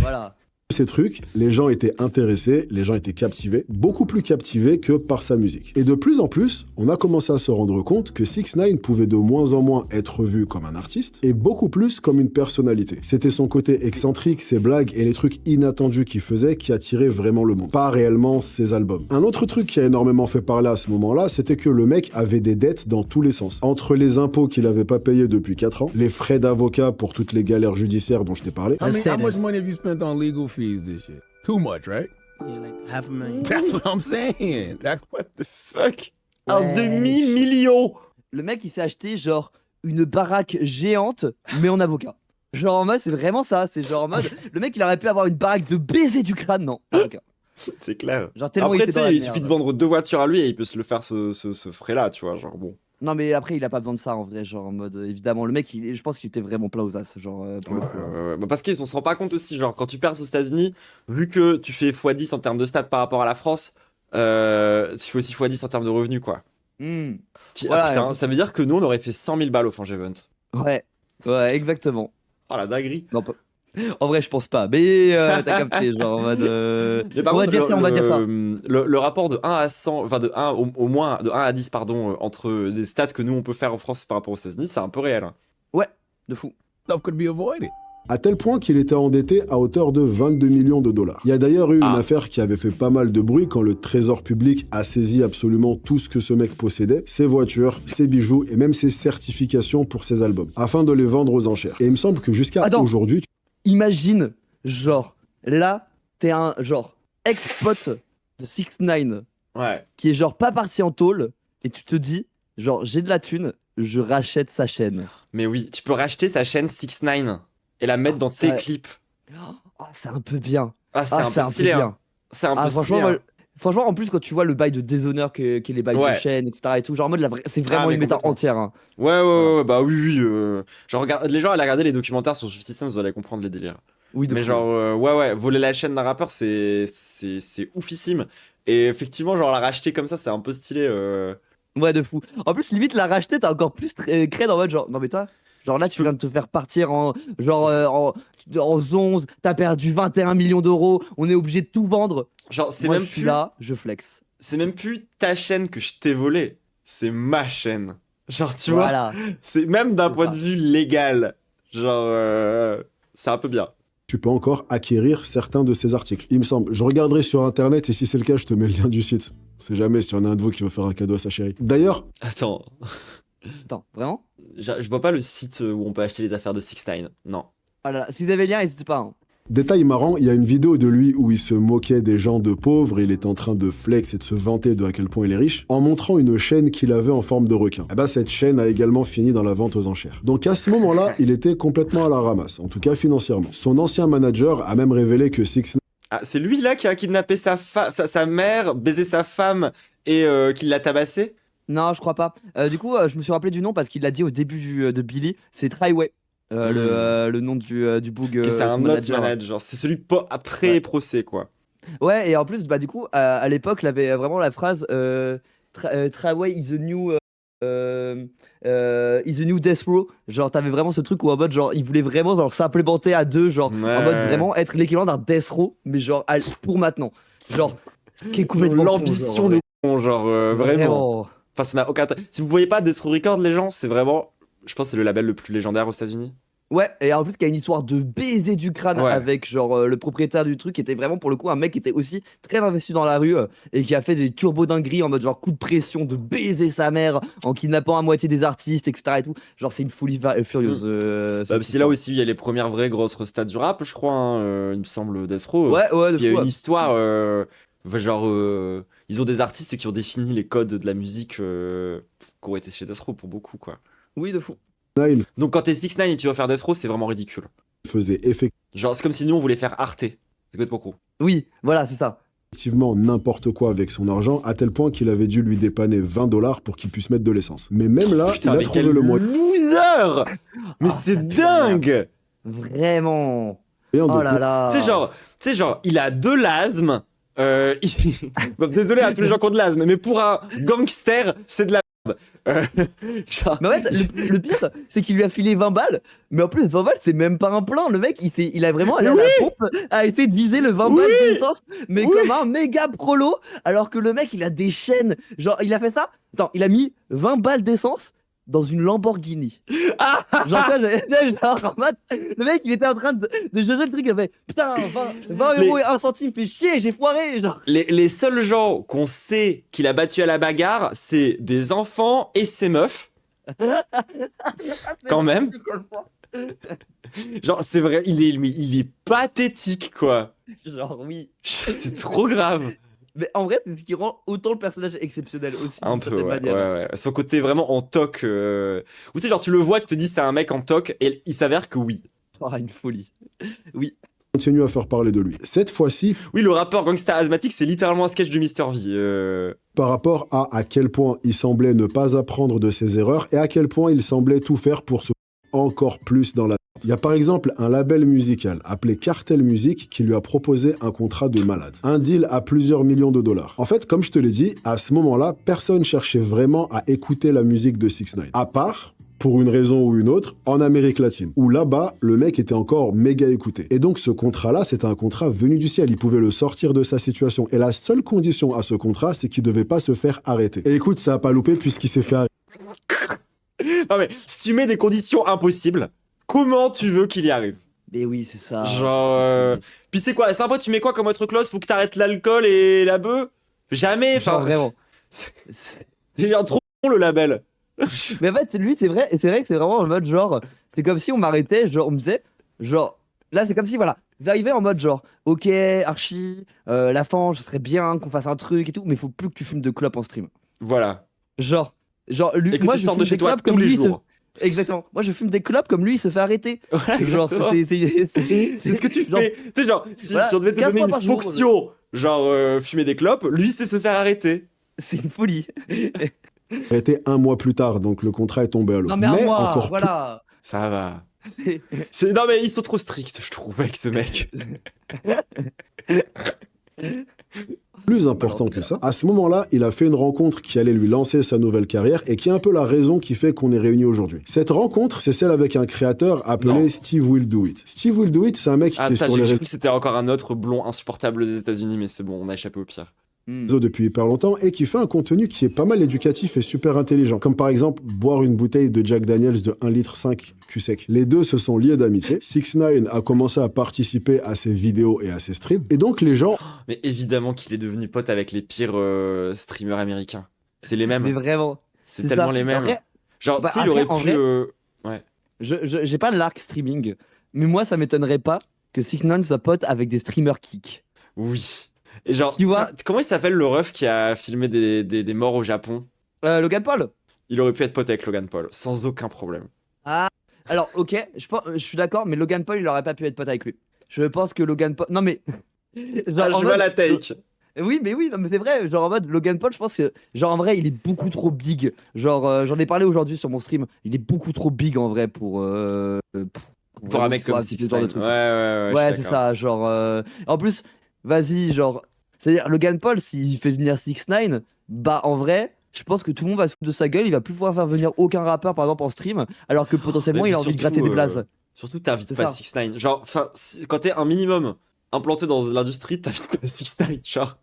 Voilà. ces trucs, les gens étaient intéressés, les gens étaient captivés, beaucoup plus captivés que par sa musique. Et de plus en plus, on a commencé à se rendre compte que 6ix9ine pouvait de moins en moins être vu comme un artiste, et beaucoup plus comme une personnalité. C'était son côté excentrique, ses blagues et les trucs inattendus qu'il faisait qui attiraient vraiment le monde, pas réellement ses albums. Un autre truc qui a énormément fait parler à ce moment-là, c'était que le mec avait des dettes dans tous les sens. Entre les impôts qu'il avait pas payés depuis 4 ans, les frais d'avocat pour toutes les galères judiciaires dont je t'ai parlé, How much money have you spent on legal fees this year? Too much, right? Yeah, like $500,000. That's what I'm saying. That's What the fuck? Un demi-million! Le mec il s'est acheté genre une baraque géante mais en avocat. Genre en mode c'est vraiment ça, c'est genre en mode le mec il aurait pu avoir une baraque de baiser du crâne, non, avocat. C'est clair. Genre tellement Après, il tu était dans sais, la il suffit de merde. vendre 2 voitures à lui et il peut se le faire ce frais-là, tu vois, genre bon. Non mais après il a pas besoin de ça en vrai, genre en mode évidemment le mec je pense qu'il était vraiment plat aux as, genre pour le coup. Hein. Bah, parce qu'on se rend pas compte aussi, genre quand tu perds aux États-Unis, vu que tu fais x10 en termes de stats par rapport à la France, tu fais aussi x10 en termes de revenus, quoi. Hmm. Ah Voilà, putain, écoute. ça veut dire que nous on aurait fait 100 000 balles au Fange Event. Ouais, ouais exactement. Oh la dinguerie. Non, en vrai je pense pas, mais t'as capté, genre en mode Mais par on va contre, dire ça, on va dire ça. le rapport de 1 à 100, enfin de 1 au moins de 1 à 10, pardon, entre les stats que nous on peut faire en France par rapport aux États-Unis, c'est un peu réel. Hein. Ouais, de fou. Stuff could be avoided. À tel point qu'il était endetté à hauteur de 22 millions de dollars. Il y a d'ailleurs eu une affaire qui avait fait pas mal de bruit quand le trésor public a saisi absolument tout ce que ce mec possédait, ses voitures, ses bijoux et même ses certifications pour ses albums, afin de les vendre aux enchères. Et il me semble que jusqu'à Attends. aujourd'hui, Imagine, genre, là, t'es un genre ex-pote de 6ix9ine Ouais. qui est genre pas parti en tôle et tu te dis, genre, j'ai de la thune, je rachète sa chaîne. Mais oui, tu peux racheter sa chaîne 6ix9ine et la mettre dans tes ça- clips. Oh, c'est un peu bien. Ah, c'est un peu stylé, hein. C'est un peu franchement, stylé. moi, franchement, en plus, quand tu vois le bail de Dishonor qui est les bails Ouais. de chaîne, etc. et tout, genre en mode, c'est vraiment mais une méta complètement. entière. Hein. Ouais, bah oui. Genre, les gens allaient regarder les documentaires sur 50 Cent, vous allez comprendre les délires. Oui, de Mais fou. genre, ouais, voler la chaîne d'un rappeur, c'est oufissime. Et effectivement, genre, la racheter comme ça, c'est un peu stylé. Ouais, de fou. En plus, limite, la racheter, t'as encore plus cred en mode, genre, non mais toi, genre là, tu viens de te faire partir en, genre, en 11, t'as perdu 21 millions d'euros, on est obligé de tout vendre. Genre, c'est Moi, même je suis plus. là, je flex. C'est même plus ta chaîne que je t'ai volée. C'est ma chaîne. Genre, tu vois, Voilà. c'est même d'un C'est point ça. de vue légal. Genre, c'est un peu bien. tu peux encore acquérir certains de ces articles. Il me semble. Je regarderai sur internet et si c'est le cas, je te mets le lien du site. C'est jamais s'il y en a un de vous qui veut faire un cadeau à sa chérie. D'ailleurs, Attends, Attends, vraiment? je vois pas le site où on peut acheter les affaires de 6ix9ine. Non. Voilà, si vous avez le lien, n'hésitez pas. Hein. détail marrant, il y a une vidéo de lui où il se moquait des gens de pauvres et il est en train de flex et de se vanter de à quel point il est riche, en montrant une chaîne qu'il avait en forme de requin. Et bah cette chaîne a également fini dans la vente aux enchères. Donc à ce moment-là, il était complètement à la ramasse, en tout cas financièrement. Son ancien manager a même révélé que 6ix9ine Ah, c'est lui là qui a kidnappé sa mère, baisé sa femme et qui l'a tabassé? Non, je crois pas. Du coup, je me suis rappelé du nom parce qu'il l'a dit au début de Billy. C'est Tryway, le nom du boog. Que c'est un autre manager. manager. C'est celui après Ouais. procès, quoi. Ouais, et en plus, bah, du coup, à l'époque, il avait vraiment la phrase Tryway is the new. Is the new death row. Genre, t'avais vraiment ce truc où en mode, genre, il voulait vraiment genre, s'implémenter à deux, genre, en mode Ouais. vraiment être l'équivalent d'un death row, mais genre, pour maintenant. Genre, ce qui est complètement. con, L'ambition genre, de con, genre, vraiment. Vraiment. Enfin, ça n'a aucun. Si vous voyez pas Death Row Records, les gens, c'est vraiment. Je pense que c'est le label le plus légendaire aux États-Unis. Ouais, et en plus, qu'il y a une histoire de baiser du crâne Ouais. avec genre le propriétaire du truc, qui était vraiment pour le coup un mec qui était aussi très investi dans la rue et qui a fait des turbo dingueries en mode genre coup de pression de baiser sa mère en kidnappant à moitié des artistes, etc. et tout. Genre, c'est une folie furieuse. Bah, c'est là aussi, il y a les premières vraies grosses restats du rap, je crois, hein, il me semble, Death Row. Ouais, ouais, de Il y a fou. une Ouais. histoire, genre, ils ont des artistes qui ont défini les codes de la musique qui ont été chez Death Row pour beaucoup, quoi. Oui, de fou. Donc quand t'es 6ix9ine et tu vas faire Death Row, c'est vraiment ridicule. faisait Genre, c'est comme si nous on voulait faire Arte. C'est complètement con. Oui, voilà, c'est ça. effectivement n'importe quoi avec son argent, à tel point qu'il avait dû lui dépanner $20 pour qu'il puisse mettre de l'essence. Mais même là, Putain, il a mais trouvé quel le moyen loser! Mais Ah, c'est dingue! Vraiment. de Oh là là. Tu sais, genre, il a de l'asthme. Bon, désolé à tous les gens qui ont de l'asthme, mais pour un gangster, c'est de la merde. Genre, Mais en fait, le pire, c'est qu'il lui a filé 20 balles, mais en plus, 20 balles, c'est même pas un plein. Le mec, il a vraiment allé à la pompe, a essayé de viser le 20 balles d'essence, mais comme un méga prolo, alors que le mec, il a des chaînes. Genre, il a fait ça. Attends, il a mis 20 balles d'essence dans une Lamborghini. Genre, tu vois, genre, en mode, le mec, il était en train de jauger le truc, il a fait putain, 20 Mais- euros et 1 centime, fait chier, j'ai foiré. Genre, les seuls gens qu'on sait qu'il a battu à la bagarre, c'est des enfants et ses meufs. Quand même. Genre, c'est vrai, il est pathétique, quoi. genre, oui. C'est trop grave. Mais en vrai, c'est ce qui rend autant le personnage exceptionnel aussi. Un d'une peu, certaine ouais, manière. ouais. Son côté vraiment en toc. Ou tu sais, genre, tu le vois, tu te dis c'est un mec en toc, et il s'avère que oui. Oh, une folie. Oui. continue à faire parler de lui. Cette fois-ci, Oui, le rappeur gangsta asthmatique, c'est littéralement un sketch de Mr. V. par rapport à quel point il semblait ne pas apprendre de ses erreurs et à quel point il semblait tout faire pour se encore plus dans la... Il y a par exemple un label musical appelé Cartel Music qui lui a proposé un contrat de malade. Un deal à plusieurs millions de dollars. En fait, comme je te l'ai dit, à ce moment-là, personne cherchait vraiment à écouter la musique de 6ix9ine. À part, pour une raison ou une autre, en Amérique latine, où là-bas, le mec était encore méga écouté. Et donc ce contrat-là, c'était un contrat venu du ciel. Il pouvait le sortir de sa situation. Et la seule condition à ce contrat, c'est qu'il devait pas se faire arrêter. Et écoute, ça a pas loupé puisqu'il s'est fait arrêter. Non mais, si tu mets des conditions impossibles, comment tu veux qu'il y arrive? Mais oui, c'est ça. Genre... Puis c'est quoi? C'est après, tu mets quoi comme autre clause? Faut que t'arrêtes l'alcool et la bœuf? Jamais, Genre, enfin... vraiment. C'est genre trop bon, le label. Mais en fait, lui, c'est vrai que c'est vraiment en mode genre, c'est comme si on m'arrêtait, genre, on me disait, genre, là, c'est comme si, voilà, vous arrivez en mode genre, ok, Archie, la fange, ce serait bien qu'on fasse un truc et tout, mais il faut plus que tu fumes de clopes en stream. Voilà. Genre, lui, Et que moi, tu je sors fume de chez des toi clopes tous comme les lui, jours. Exactement. Moi, je fume des clopes comme lui, il se fait arrêter. Voilà, Genre, exactement. C'est ce que tu genre, fais. Tu sais, genre, si, voilà, si on devait te 15 donner fois une par jour, fonction, genre fumer des clopes, lui, c'est se faire arrêter. c'est une folie. Arrêté un mois plus tard, donc le contrat est tombé à l'eau. Non, mais un mois, encore voilà. Ça va. C'est- Non, mais ils sont trop stricts, je trouve, avec ce mec. plus important que ça, à ce moment-là, il a fait une rencontre qui allait lui lancer sa nouvelle carrière et qui est un peu la raison qui fait qu'on est réunis aujourd'hui. Cette rencontre, c'est celle avec un créateur appelé Non. Steve Will Do It. Steve Will Do It, c'est un mec Ah, qui est putain, sur les j'ai réseaux cru que c'était encore un autre blond insupportable des États-Unis, mais c'est bon, on a échappé au pire. depuis hyper longtemps et qui fait un contenu qui est pas mal éducatif et super intelligent. Comme par exemple, boire une bouteille de Jack Daniels de 1,5 litre cul sec. Les deux se sont liés d'amitié. 6ix9ine a commencé à participer à ses vidéos et à ses streams. Et donc les gens... Mais évidemment qu'il est devenu pote avec les pires streamers américains. C'est les mêmes. Mais vraiment. C'est tellement ça. les mêmes. En vrai, Genre, bah, tu sais, il aurait après, en pu... vrai- j'ai pas l'arc streaming, mais moi, ça m'étonnerait pas que 6ix9ine soit pote avec des streamers kick. Oui. Et genre, Tu vois comment il s'appelle le ref qui a filmé des morts au Japon? Logan Paul. Il aurait pu être pote avec Logan Paul, sans aucun problème. Alors, ok, je suis d'accord, mais Logan Paul, il aurait pas pu être pote avec lui. Je pense que Logan Paul. Non, mais. Genre, en Je vois mode- la take. Oui, mais oui, non, mais c'est vrai. Genre, en mode, Logan Paul, je pense que. Genre, en vrai, il est beaucoup trop big. Genre, j'en ai parlé aujourd'hui sur mon stream. Il est beaucoup trop big en vrai pour Pour un vraiment mec qu'il soit comme un petit peu ce genre de 6ix9ine. truc. Ouais, Ouais, je suis c'est d'accord. ça. Genre. En plus, vas-y, genre. C'est-à-dire, Logan Paul, s'il fait venir 6ix9ine, bah, en vrai. Je pense que tout le monde va se foutre de sa gueule, il va plus pouvoir faire venir aucun rappeur par exemple en stream, alors que potentiellement Mais il a envie de gratter surtout, des blazes. Surtout, t'invites C'est pas ça. 6ix9ine. Genre, enfin, quand t'es un minimum implanté dans l'industrie, t'invites pas 6ix9ine. Genre,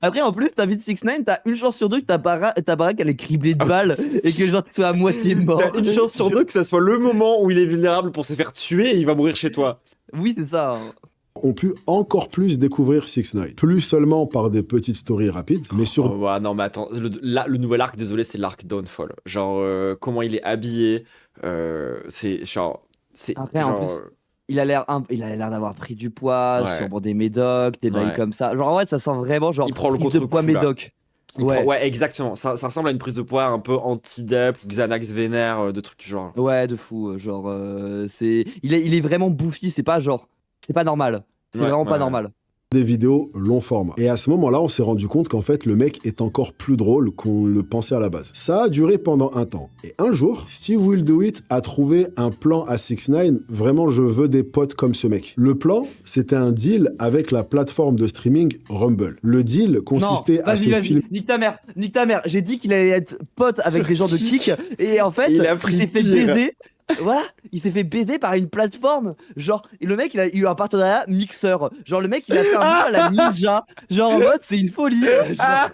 Après en plus, t'invites 6ix9ine, t'as une chance sur deux que ta baraque elle est criblée de balles et que genre tu sois à moitié mort. t'as une chance sur deux que ça soit le moment où il est vulnérable pour se faire tuer et il va mourir chez toi. Oui, c'est ça. ont pu encore plus découvrir 6ix9ine. Plus seulement par des petites stories rapides, mais sur Oh, ouais, non, mais attends, le nouvel arc, désolé, c'est l'arc Downfall. Genre, comment il est habillé, c'est genre. C'est Après, en genre. plus, il a l'air d'avoir pris du poids, Ouais. sûrement des médocs, des bails Ouais. comme ça. Genre en vrai, ça sent vraiment genre Il prend le prise de contre-coup, poids là. médoc. Ouais. Ouais, exactement. Ça ressemble à une prise de poids un peu anti-dep ou Xanax vénère, de trucs du genre. Ouais, de fou. Genre, il est vraiment bouffi. C'est pas normal. C'est Ouais, vraiment pas ouais. normal. des vidéos long format. Et à ce moment-là, on s'est rendu compte qu'en fait, le mec est encore plus drôle qu'on le pensait à la base. Ça a duré pendant un temps. Et un jour, Steve Will Do It a trouvé un plan à 6ix9ine. Vraiment, je veux des potes comme ce mec. Le plan, c'était un deal avec la plateforme de streaming Rumble. Le deal consistait Non, à se vas-y, filmer. nique ta mère. J'ai dit qu'il allait être pote avec des gens de kick et en fait, Il a pris s'est fait pire. baiser. Voilà, il s'est fait baiser par une plateforme. Genre, et le mec, il a eu un partenariat mixeur. Genre, le mec, il a fait un jeu à la ninja. Genre, en mode, c'est une folie. Genre,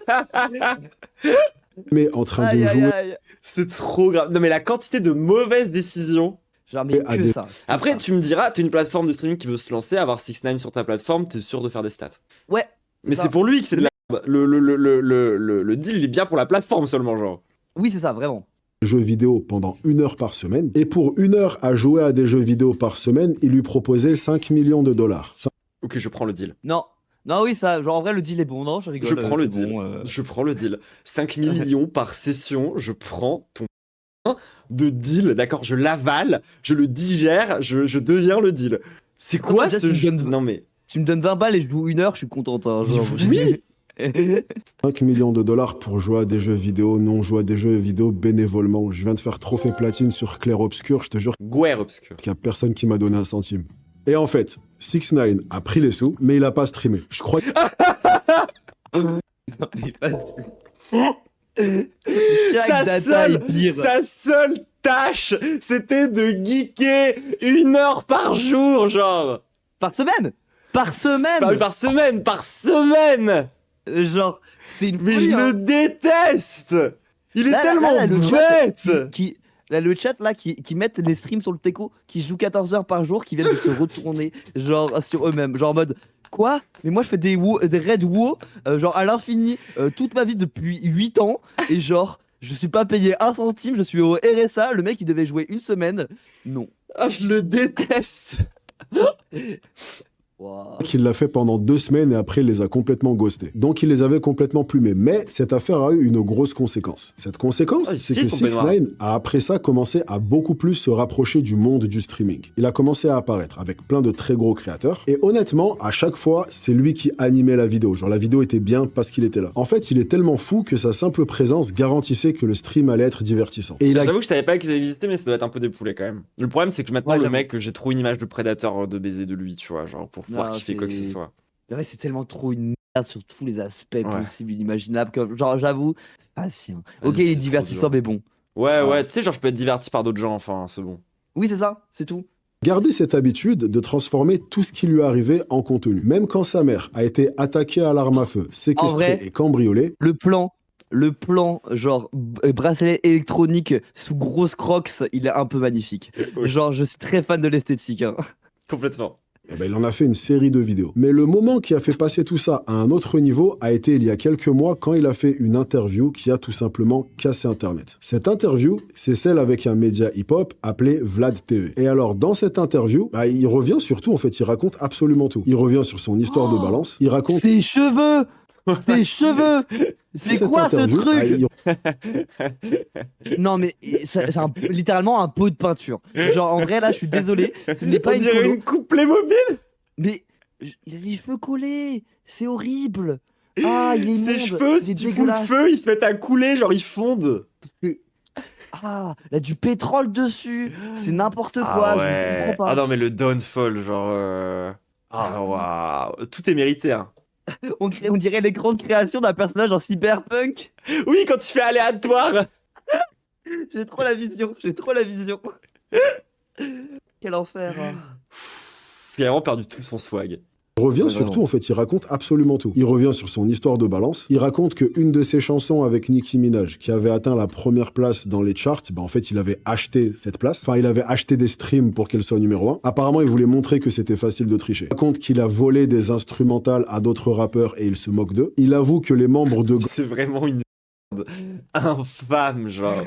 Mais en train de aïe, aïe, jouer aïe. C'est trop grave. Non, mais la quantité de mauvaises décisions. Genre, mais à que des- ça. Après, tu me diras, t'es une plateforme de streaming qui veut se lancer, avoir 6ix9ine sur ta plateforme, t'es sûr de faire des stats. Ouais. Mais ça. c'est pour lui que c'est de la merde. Le deal, il est bien pour la plateforme seulement, genre. Oui, c'est ça, vraiment. jeux vidéo pendant 1 heure par semaine. Et pour 1 heure à jouer à des jeux vidéo par semaine, il lui proposait 5 millions de dollars. Ok, je prends le deal. Non, oui, ça, genre, en vrai, le deal est bon, non? Je rigole. Je prends le c'est deal. bon, Je prends le deal. 5 millions par session, je prends ton de deal, d'accord? Je l'avale, je le digère, je deviens le deal. C'est quoi déjà, ce tu me jeu? donnes- Non mais... Tu me donnes 20 balles et je joue 1 heure, je suis contente. Hein, genre, Oui. 5 millions de dollars pour jouer à des jeux vidéo, non jouer à des jeux vidéo bénévolement. Je viens de faire trophée platine sur Clair Obscur, je te jure Guerre obscur. qu'il y a personne qui m'a donné un centime. Et en fait, 6ix9ine a pris les sous, mais il a pas streamé. Je crois Non, mais pas- Chaque data est pire. Sa seule tâche, c'était de geeker 1 heure par jour, genre. Par semaine. Par semaine. Par semaine, par semaine. Genre, c'est une Mais folie, je hein. le déteste. Il est Là, tellement là, le chat bête. Là, le chat là qui mettent les streams sur le Teco, qui jouent 14 heures par jour, qui viennent de se retourner genre sur eux-mêmes, genre en mode quoi? Mais moi je fais des raids WoW genre à l'infini toute ma vie depuis 8 ans et genre je suis pas payé 1 centime, je suis au RSA, le mec il devait jouer 1 semaine. Non. Ah, je le déteste. Wow. qu'il l'a fait pendant 2 semaines et après il les a complètement ghostés. Donc il les avait complètement plumés. Mais cette affaire a eu une grosse conséquence. Cette conséquence, Ah, c'est si, que son peignoir. 6ix9ine a après ça commencé à beaucoup plus se rapprocher du monde du streaming. Il a commencé à apparaître avec plein de très gros créateurs. Et honnêtement, à chaque fois, c'est lui qui animait la vidéo. Genre la vidéo était bien parce qu'il était là. En fait, il est tellement fou que sa simple présence garantissait que le stream allait être divertissant. Et il a J'avoue que je savais pas qu'ils existaient, mais ça doit être un peu des poulets quand même. Le problème, c'est que maintenant, Ouais, le j'avoue. mec, j'ai trop une image de prédateur de baiser de lui, tu vois, genre pour pouvoir Non, kiffer quoi que ce c'est- soit. Mais ouais, c'est tellement trop une merde sur tous les aspects Ouais. possibles, inimaginables. Comme, genre, j'avoue, ah si. Hein. Ok, Vas-y, il est c'est trop divertissant, dur. mais bon. Ouais, ouais, tu sais, genre, je peux être diverti par d'autres gens, enfin, c'est bon. Oui, c'est ça, c'est tout. gardé cette habitude de transformer tout ce qui lui arrivait en contenu. Même quand sa mère a été attaquée à l'arme à feu, séquestrée vrai et cambriolée, Le plan, genre bracelet électronique sous grosse crocs, il est un peu magnifique. Oui. Genre, je suis très fan de l'esthétique. Hein. Complètement. eh ben, il en a fait une série de vidéos. Mais le moment qui a fait passer tout ça à un autre niveau a été il y a quelques mois quand il a fait une interview qui a tout simplement cassé Internet. Cette interview, c'est celle avec un média hip-hop appelé Vlad TV. Et alors, dans cette interview, bah, il revient surtout, en fait, il raconte absolument tout. Il revient sur son histoire de balance, il raconte... Ses cheveux Ses cheveux C'est cette quoi ce interview, truc bah, il- Non mais c'est littéralement un pot de peinture. Genre en vrai là je suis désolé, ce n'est pas On une dirait colo. une coupe Playmobil. Mais il a les cheveux collés, c'est horrible. Ah il est Ses immonde, cheveux, il si est tu fous le dégueulasse. feu, ils se mettent à couler, genre ils fondent. Ah, il a du pétrole dessus, c'est n'importe quoi, je ne comprends pas. Ah non, mais le downfall, genre. Ah waouh. Tout est mérité, hein. On dirait l'écran de création d'un personnage en cyberpunk. Oui, quand tu fais aléatoire. J'ai trop la vision, Quel enfer. Hein. Il a vraiment perdu tout son swag. Il revient Ouais, surtout, vraiment. en fait, il raconte absolument tout. Il revient sur son histoire de balance. Il raconte qu'une de ses chansons avec Nicki Minaj, qui avait atteint la première place dans les charts, bah, en fait, il avait acheté cette place. Enfin, il avait acheté des streams pour qu'elle soit numéro 1. Apparemment, il voulait montrer que c'était facile de tricher. Il raconte qu'il a volé des instrumentales à d'autres rappeurs et il se moque d'eux. Il avoue que les membres de... C'est vraiment une merde infâme, genre.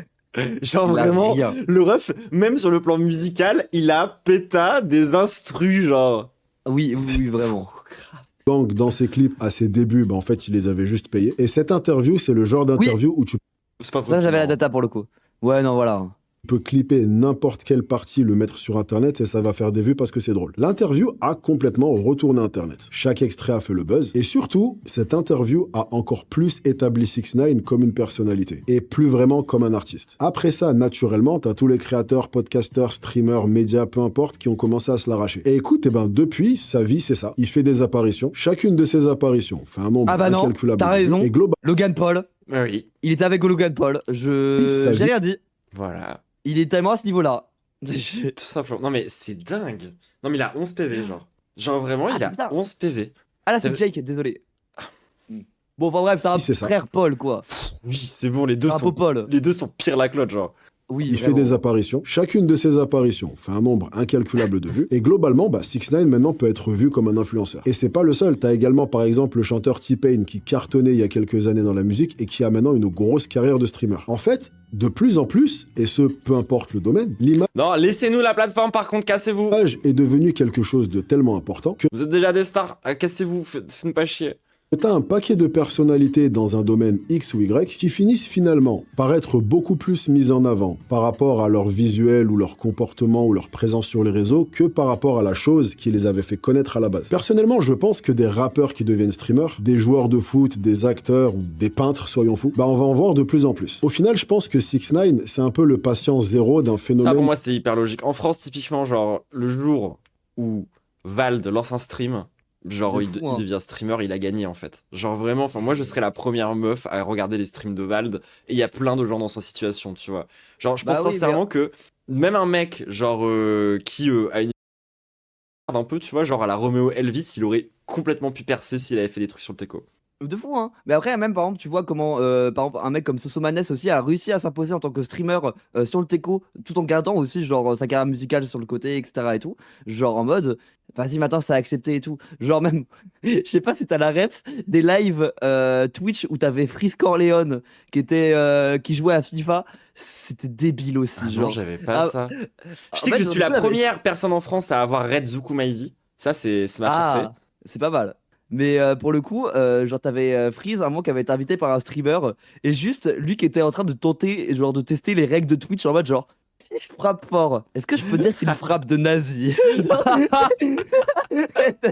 Genre Il a vraiment, rien. le ref, même sur le plan musical, il a péta des instrus, genre. Oui, C'est vraiment. trop grave. gang dans ses clips à ses débuts, bah, en fait, il les avait juste payés. Et cette interview, c'est le genre d'interview où tu C'est pas trop Ça j'avais la marrant. data pour le coup. Ouais non voilà. peux clipper n'importe quelle partie, le mettre sur Internet et ça va faire des vues parce que c'est drôle. L'interview a complètement retourné Internet. Chaque extrait a fait le buzz. Et surtout, cette interview a encore plus établi 6ix9ine comme une personnalité. Et plus vraiment comme un artiste. Après ça, naturellement, t'as tous les créateurs, podcasteurs, streamers, médias, peu importe, qui ont commencé à se l'arracher. Et écoute, eh ben, depuis, sa vie, c'est ça. Il fait des apparitions. Chacune de ces apparitions fait un nombre Ah bah non, incalculable t'as de vues. raison. Et global, Logan Paul. Oui, Il était avec Logan Paul. Oui, Je ça j'ai vit. rien dit. voilà. Il est tellement à ce niveau-là. Tout simplement. Non mais c'est dingue. Non mais il a 11 PV, genre. Genre vraiment, il Ah, a putain. 11 PV. Ah là c'est Ça- Jake, désolé. Bon enfin bref, c'est un Oui, c'est ça. frère Paul quoi. Oui, c'est bon, les deux Un sont... beau Paul. Les deux sont pire la cloche, genre. Oui, il fait vraiment. des apparitions. Chacune de ces apparitions fait un nombre incalculable de vues. Et globalement, 6ix9ine maintenant peut être vu comme un influenceur. Et c'est pas le seul. T'as également par exemple le chanteur T-Pain qui cartonnait il y a quelques années dans la musique et qui a maintenant une grosse carrière de streamer. En fait, de plus en plus, et ce peu importe le domaine, l'image Non, laissez-nous la plateforme, par contre, cassez-vous. est devenue quelque chose de tellement important que Vous êtes déjà des stars, cassez-vous, faites pas chier. T'as un paquet de personnalités dans un domaine X ou Y qui finissent finalement par être beaucoup plus mises en avant par rapport à leur visuel ou leur comportement ou leur présence sur les réseaux que par rapport à la chose qui les avait fait connaître à la base. Personnellement, je pense que des rappeurs qui deviennent streamers, des joueurs de foot, des acteurs ou des peintres, soyons fous, bah on va en voir de plus en plus. Au final, je pense que 6ix9ine, c'est un peu le patient zéro d'un phénomène. Ça, pour moi, c'est hyper logique. En France, typiquement, genre, le jour où Vald lance un stream, genre, De il, fou, il hein. devient streamer, il a gagné, en fait. Genre, vraiment, enfin, moi, je serais la première meuf à regarder les streams de Vald, et il y a plein de gens dans sa situation, tu vois. Genre, je pense Bah oui, sincèrement que même un mec, genre, qui a une un peu, tu vois, genre, à la Romeo Elvis, il aurait complètement pu percer s'il avait fait des trucs sur le teco. De fou, hein. Mais après, même par exemple, tu vois comment, par exemple, un mec comme Sosomanes aussi a réussi à s'imposer en tant que streamer sur le teco, tout en gardant aussi, genre, sa carrière musicale sur le côté, etc. et tout. Genre en mode, vas-y, maintenant, ça a accepté et tout. Genre même, je sais pas si t'as la ref des lives Twitch où t'avais Freeze Corleone qui jouait à FIFA. C'était débile aussi, Ah non, genre. j'avais pas Ah, ça. Je en sais que fait, je suis du la coup, avec- première personne en France à avoir Red Zukumaizi. Ça, c'est ma fierté. Ah, c'est pas mal. Mais pour le coup, genre t'avais Freeze, un moment qui avait été invité par un streamer, et juste lui qui était en train de tenter, genre de tester les règles de Twitch en mode genre, si je frappe fort, est-ce que je peux dire que c'est une frappe de nazi?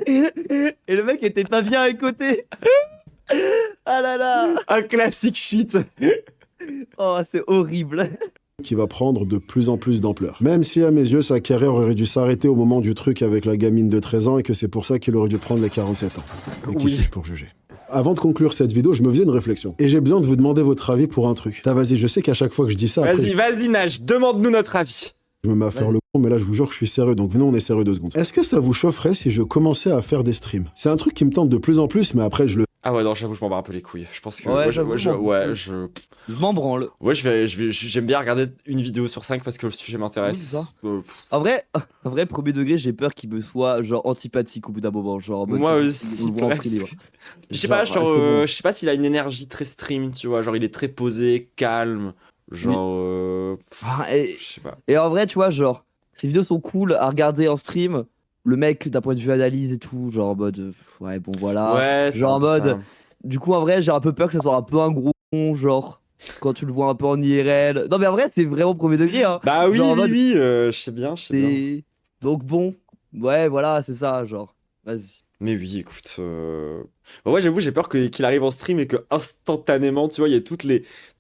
Et le mec était pas bien à côté. Ah là là, Un classique shit. oh c'est horrible. qui va prendre de plus en plus d'ampleur. Même si à mes yeux sa carrière aurait dû s'arrêter au moment du truc avec la gamine de 13 ans et que c'est pour ça qu'il aurait dû prendre les 47 ans. Et qui Oui. suis-je pour juger? Avant de conclure cette vidéo, je me faisais une réflexion. Et j'ai besoin de vous demander votre avis pour un truc. Vas-y, je sais qu'à chaque fois que je dis ça, après, Vas-y, Nage, demande-nous notre avis. je me mets à faire le con, mais là je vous jure que je suis sérieux, donc venez on est sérieux 2 secondes. Est-ce que ça vous chaufferait si je commençais à faire des streams? C'est un truc qui me tente de plus en plus, mais après je le... Ah ouais, non, j'avoue, je m'en bats un peu les couilles. Je pense que. Ouais, moi, j'avoue, Je m'en branle. j'aime bien regarder une vidéo sur 5 parce que le sujet Oui, m'intéresse. c'est ça. Euh, En vrai, premier degré, j'ai peur qu'il me soit genre antipathique au bout d'un moment, genre en mode, Moi c'est- aussi, on le voit en prix presque. libre. Je sais pas, Genre, genre, c'est bon. je sais pas s'il a une énergie très stream, tu vois. Genre, il est très posé, calme. Genre, Ah, et, je sais pas. et en vrai, tu vois, genre, ces vidéos sont cool à regarder en stream. Le mec, d'un point de vue analyse et tout, genre en mode, ouais, bon voilà. Ouais, c'est Genre un en peu mode, ça. du coup, en vrai, j'ai un peu peur que ça soit un peu un gros con, genre, quand tu le vois un peu en IRL. Non, mais en vrai, c'est vraiment premier degré, hein. Bah oui, Genre en oui, mode, oui, je sais bien, je sais bien. c'est. Donc bon, ouais, voilà, c'est ça, genre, vas-y. Mais oui, écoute. Bah ouais, j'avoue, j'ai peur qu'il arrive en stream et que instantanément, tu vois, il y a tous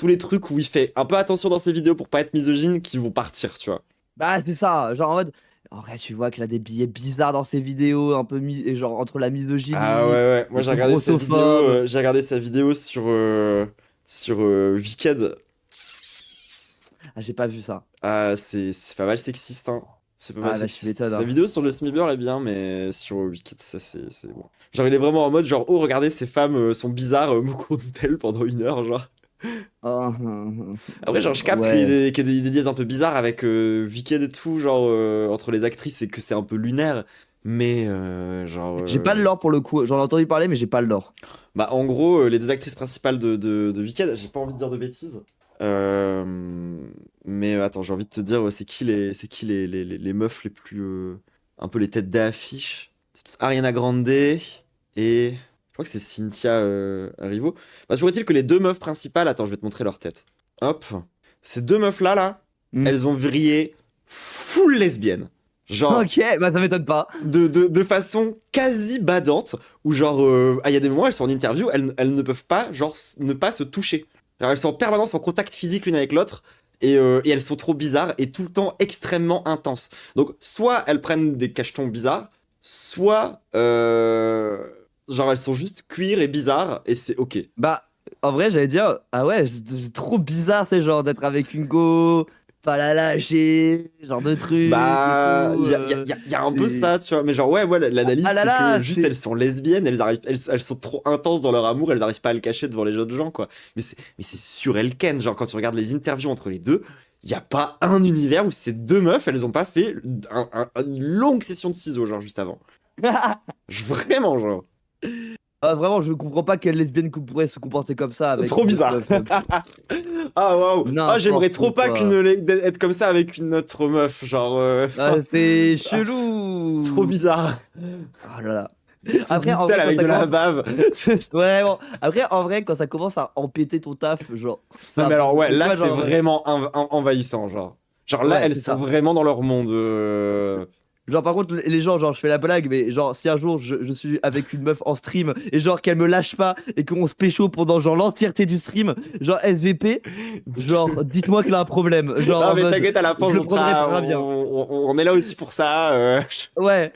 les trucs où il fait un peu attention dans ses vidéos pour pas être misogyne qui vont partir, tu vois. Bah, c'est ça, genre en mode. En vrai, tu vois qu'il a des billets bizarres dans ses vidéos, un peu et genre entre la misogynie. Ah ouais, ouais. Moi, le truc grossophobe. j'ai regardé sa vidéo sur Wicked. Ah, j'ai pas vu ça. Ah, c'est pas mal sexiste, hein. C'est pas mal Ah, bah, tu sexiste. m'étonnes, Sa hein. vidéo sur Justin Bieber est bien, mais sur Wicked, ça, c'est bon. Genre, il est vraiment en mode, genre, oh, regardez, ces femmes sont bizarres, Moukour d'hôtel pendant 1 heure, genre. Ah, Après, genre, je capte ouais. qu'il y a des dièses un peu bizarres avec Wicked et tout, genre, entre les actrices, et que c'est un peu lunaire. Mais, genre. J'ai pas le lore pour le coup. J'en ai entendu parler, mais j'ai pas le lore. Bah, en gros, les 2 actrices principales de Wicked, j'ai pas envie de dire de bêtises. Mais attends, j'ai envie de te dire, c'est qui les meufs les plus. Un peu les têtes d'affiche. Ariana Grande et. Je crois que c'est Cynthia Erivo. Bah, toujours est-il que les 2 meufs principales. Attends, je vais te montrer leur tête. Hop. Ces 2 meufs-là, là, Mm. elles ont vrillé full lesbienne. Genre. Ok, bah ça m'étonne pas. De façon quasi badante, où genre, il y a des moments, elles sont en interview, elles ne peuvent pas, genre, ne pas se toucher. Alors, elles sont en permanence en contact physique l'une avec l'autre, et elles sont trop bizarres, et tout le temps extrêmement intenses. Donc, soit elles prennent des cachetons bizarres, soit, genre, elles sont juste cuir et bizarres, et c'est ok. Bah, en vrai, j'allais dire, ah ouais, c'est trop bizarre, c'est genre d'être avec une go, pas la lâcher, genre de truc. Bah, et tout, y a un peu c'est- ça, tu vois. Mais genre, ouais, l'analyse, Ah là c'est là, que juste c'est- elles sont lesbiennes, elles sont trop intenses dans leur amour, elles n'arrivent pas à le cacher devant les autres gens, quoi. Mais c'est sur elles ken. Genre, quand tu regardes les interviews entre les deux, y a pas un univers où ces 2 meufs, elles ont pas fait une longue session de ciseaux, genre, juste avant. Vraiment, genre. Ah, vraiment, je comprends pas quelle lesbienne pourrait se comporter comme ça avec Trop une bizarre. meuf comme ça. Ah, waouh. Ah, N'importe j'aimerais trop pas quoi. être comme ça avec une autre meuf, genre. Ah, c'est chelou. Trop bizarre. Oh là là. Après, en Distel vrai, avec quand de ça la commence- bave. Ouais, bon. Après, en vrai, quand ça commence à empiéter ton taf, genre. Non, mais alors, ouais, tu là, vois, c'est genre, vraiment envahissant, genre. Genre là, Ouais, elles c'est sont ça. vraiment dans leur monde. Genre, par contre, les gens, genre, je fais la blague, mais genre, si un jour je suis avec une meuf en stream et genre qu'elle me lâche pas et qu'on se pécho pendant genre l'entièreté du stream, genre SVP, genre, dites-moi qu'il a un problème. Genre, Non, en mais mode, t'inquiète, à la fin, je le on, prendrai sera- pas bien. on est là aussi pour ça. Ouais.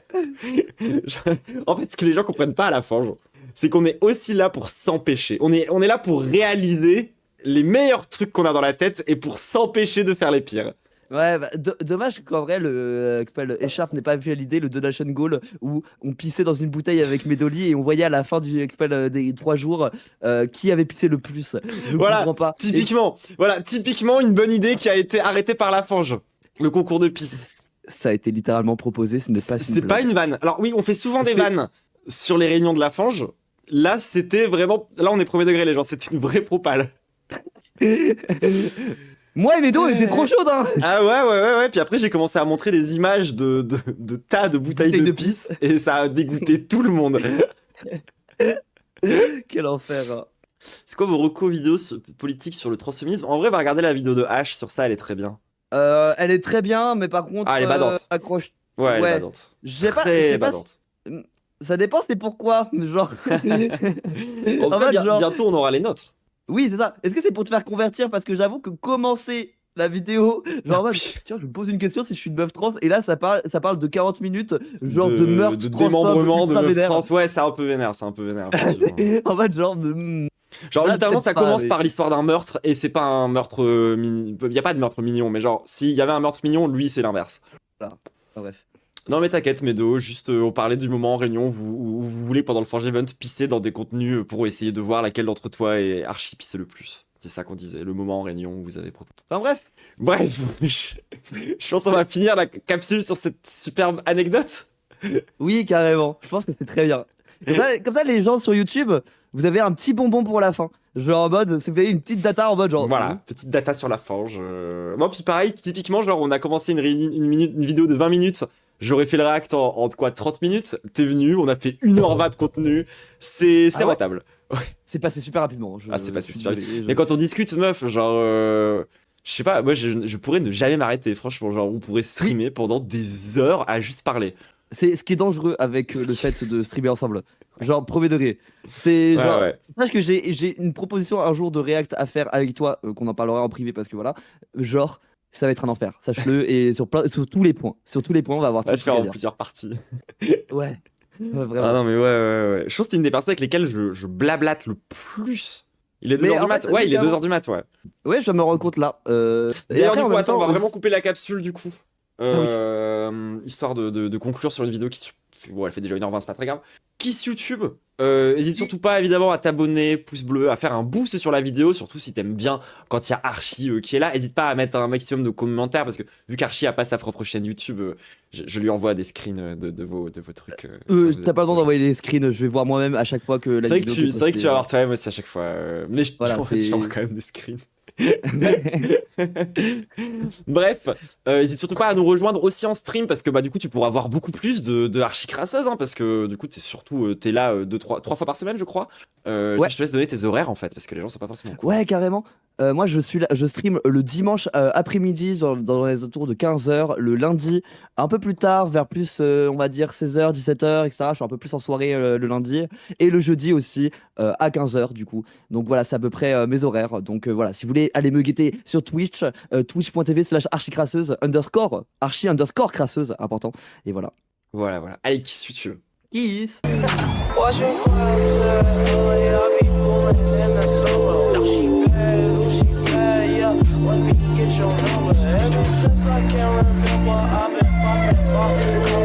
En fait, ce que les gens comprennent pas à la fin, genre, c'est qu'on est aussi là pour s'empêcher. On est là pour réaliser les meilleurs trucs qu'on a dans la tête et pour s'empêcher de faire les pires. Ouais, bah, dommage qu'en vrai, le Écharpe n'ait pas vu à l'idée le donation goal où on pissait dans une bouteille avec Medoli et on voyait à la fin des 3 jours qui avait pissé le plus. Je Voilà, comprends pas. typiquement une bonne idée qui a été arrêtée par la fange. Le concours de pisse. Ça a été littéralement proposé, ce n'est pas C'est pas une vanne. Alors oui, on fait souvent des C'est- vannes sur les réunions de la fange. Là, c'était vraiment... Là, on est premier degré, les gens. C'était une vraie propale. Moi et Médo, on était trop chaudes, hein. Ah ouais. Puis après, j'ai commencé à montrer des images de tas de bouteilles de pisse et ça a dégoûté tout le monde. Quel enfer. Hein. C'est quoi vos recos vidéos politiques sur le transféminisme? En vrai, va regarder la vidéo de H sur ça, elle est très bien. Elle est très bien, mais par contre, Ah, elle est badante. accroche. Ouais, elle Ouais. est badante. Je sais pas, Très badante. ça dépend, c'est pourquoi, genre. En tout En cas, fait, genre- bientôt, on aura les nôtres. Oui, c'est ça. Est-ce que c'est pour te faire convertir? Parce que j'avoue que commencer la vidéo, genre, en mode, tiens, je me pose une question si je suis une meuf trans, et là, ça parle de 40 minutes, genre de meurtre, de transphobe, démembrement de ultra meufs vénère. trans. Ouais, c'est un peu vénère, effectivement. En fait, genre, Genre, Là, littéralement, peut-être ça pas, commence mais- par l'histoire d'un meurtre et c'est pas un meurtre mignon. Il y a pas de meurtre mignon, mais genre, s'il y avait un meurtre mignon, lui, c'est l'inverse. bref. Non, mais t'inquiète, Médo, juste on parlait du moment en réunion où vous voulez, pendant le Forge Event, pisser dans des contenus pour essayer de voir laquelle d'entre toi est archi pissé le plus. C'est ça qu'on disait, le moment en réunion où vous avez proposé. Enfin, bref. Bref, je pense qu'on va finir la capsule sur cette superbe anecdote. Oui, carrément. Je pense que c'est très bien. Comme ça, les gens sur YouTube, vous avez un petit bonbon pour la fin. Genre en mode, si vous avez une petite data en mode genre. Voilà, petite data sur la fange. Moi, puis pareil, typiquement, genre, on a commencé une vidéo de 20 minutes. J'aurais fait le react en quoi, 30 minutes. T'es venu, on a fait 1h20 de contenu. C'est Ah ouais rentable. C'est passé super rapidement. C'est passé je suis super désolé, vite. Mais quand on discute, meuf, genre. Je sais pas, moi, je pourrais ne jamais m'arrêter. Franchement, genre, on pourrait streamer pendant des heures à juste parler. C'est ce qui est dangereux avec le fait de streamer ensemble. Genre, premier degré. C'est genre. Ouais. Sache que j'ai une proposition un jour de React à faire avec toi, qu'on en parlera en privé parce que voilà. Genre, ça va être un enfer, sache-le. Et sur tous les points. Sur tous les points, on va avoir On va tout le faire à en dire. plusieurs parties. Ouais. Ouais, vraiment. Ah non, mais ouais. Je pense que c'est une des personnes avec lesquelles je blablate le plus. Il est 2h Mais du en mat. fait, Ouais, il est littéralement- 2h du mat, ouais. Ouais, je me rends compte là. Et D'ailleurs, après, du en coup, même attends, on temps, va vraiment couper la capsule du coup. Histoire de conclure sur une vidéo qui. Bon, elle fait déjà 1h20, c'est pas très grave. Kiss YouTube. Hésite surtout pas évidemment à t'abonner, pouce bleu, à faire un boost sur la vidéo, surtout si t'aimes bien quand il y a Archie qui est là. Hésite pas à mettre un maximum de commentaires parce que vu qu'Archie a pas sa propre chaîne YouTube, je lui envoie des screens de vos trucs. quand vous t'as pas le droit êtes- d'envoyer des screens, je vais voir moi-même à chaque fois que la C'est vrai que vidéo. c'est vrai que tu vas voir toi-même aussi à chaque fois. Mais je Voilà, t'envoie c'est- quand même des screens. Bref, n'hésite surtout pas à nous rejoindre aussi en stream parce que bah du coup tu pourras voir beaucoup plus de archi crasseuse parce que du coup t'es là 3 fois par semaine je crois. Ouais. Je te laisse donner tes horaires en fait parce que les gens sont pas forcément cool. Ouais, carrément. Moi, je stream le dimanche après-midi dans les autours de 15h, le lundi un peu plus tard, vers plus, on va dire 16h, 17h, etc. Je suis un peu plus en soirée le lundi. Et le jeudi aussi à 15h, du coup. Donc voilà, c'est à peu près mes horaires. Donc voilà, si vous voulez aller me guetter sur Twitch, twitch.tv/archicrasseuse _ archi_crasseuse, important. Et voilà. Voilà. Allez, qui suis tu? Kiss. Let me get your number. Ever since I can remember, I've been bumping.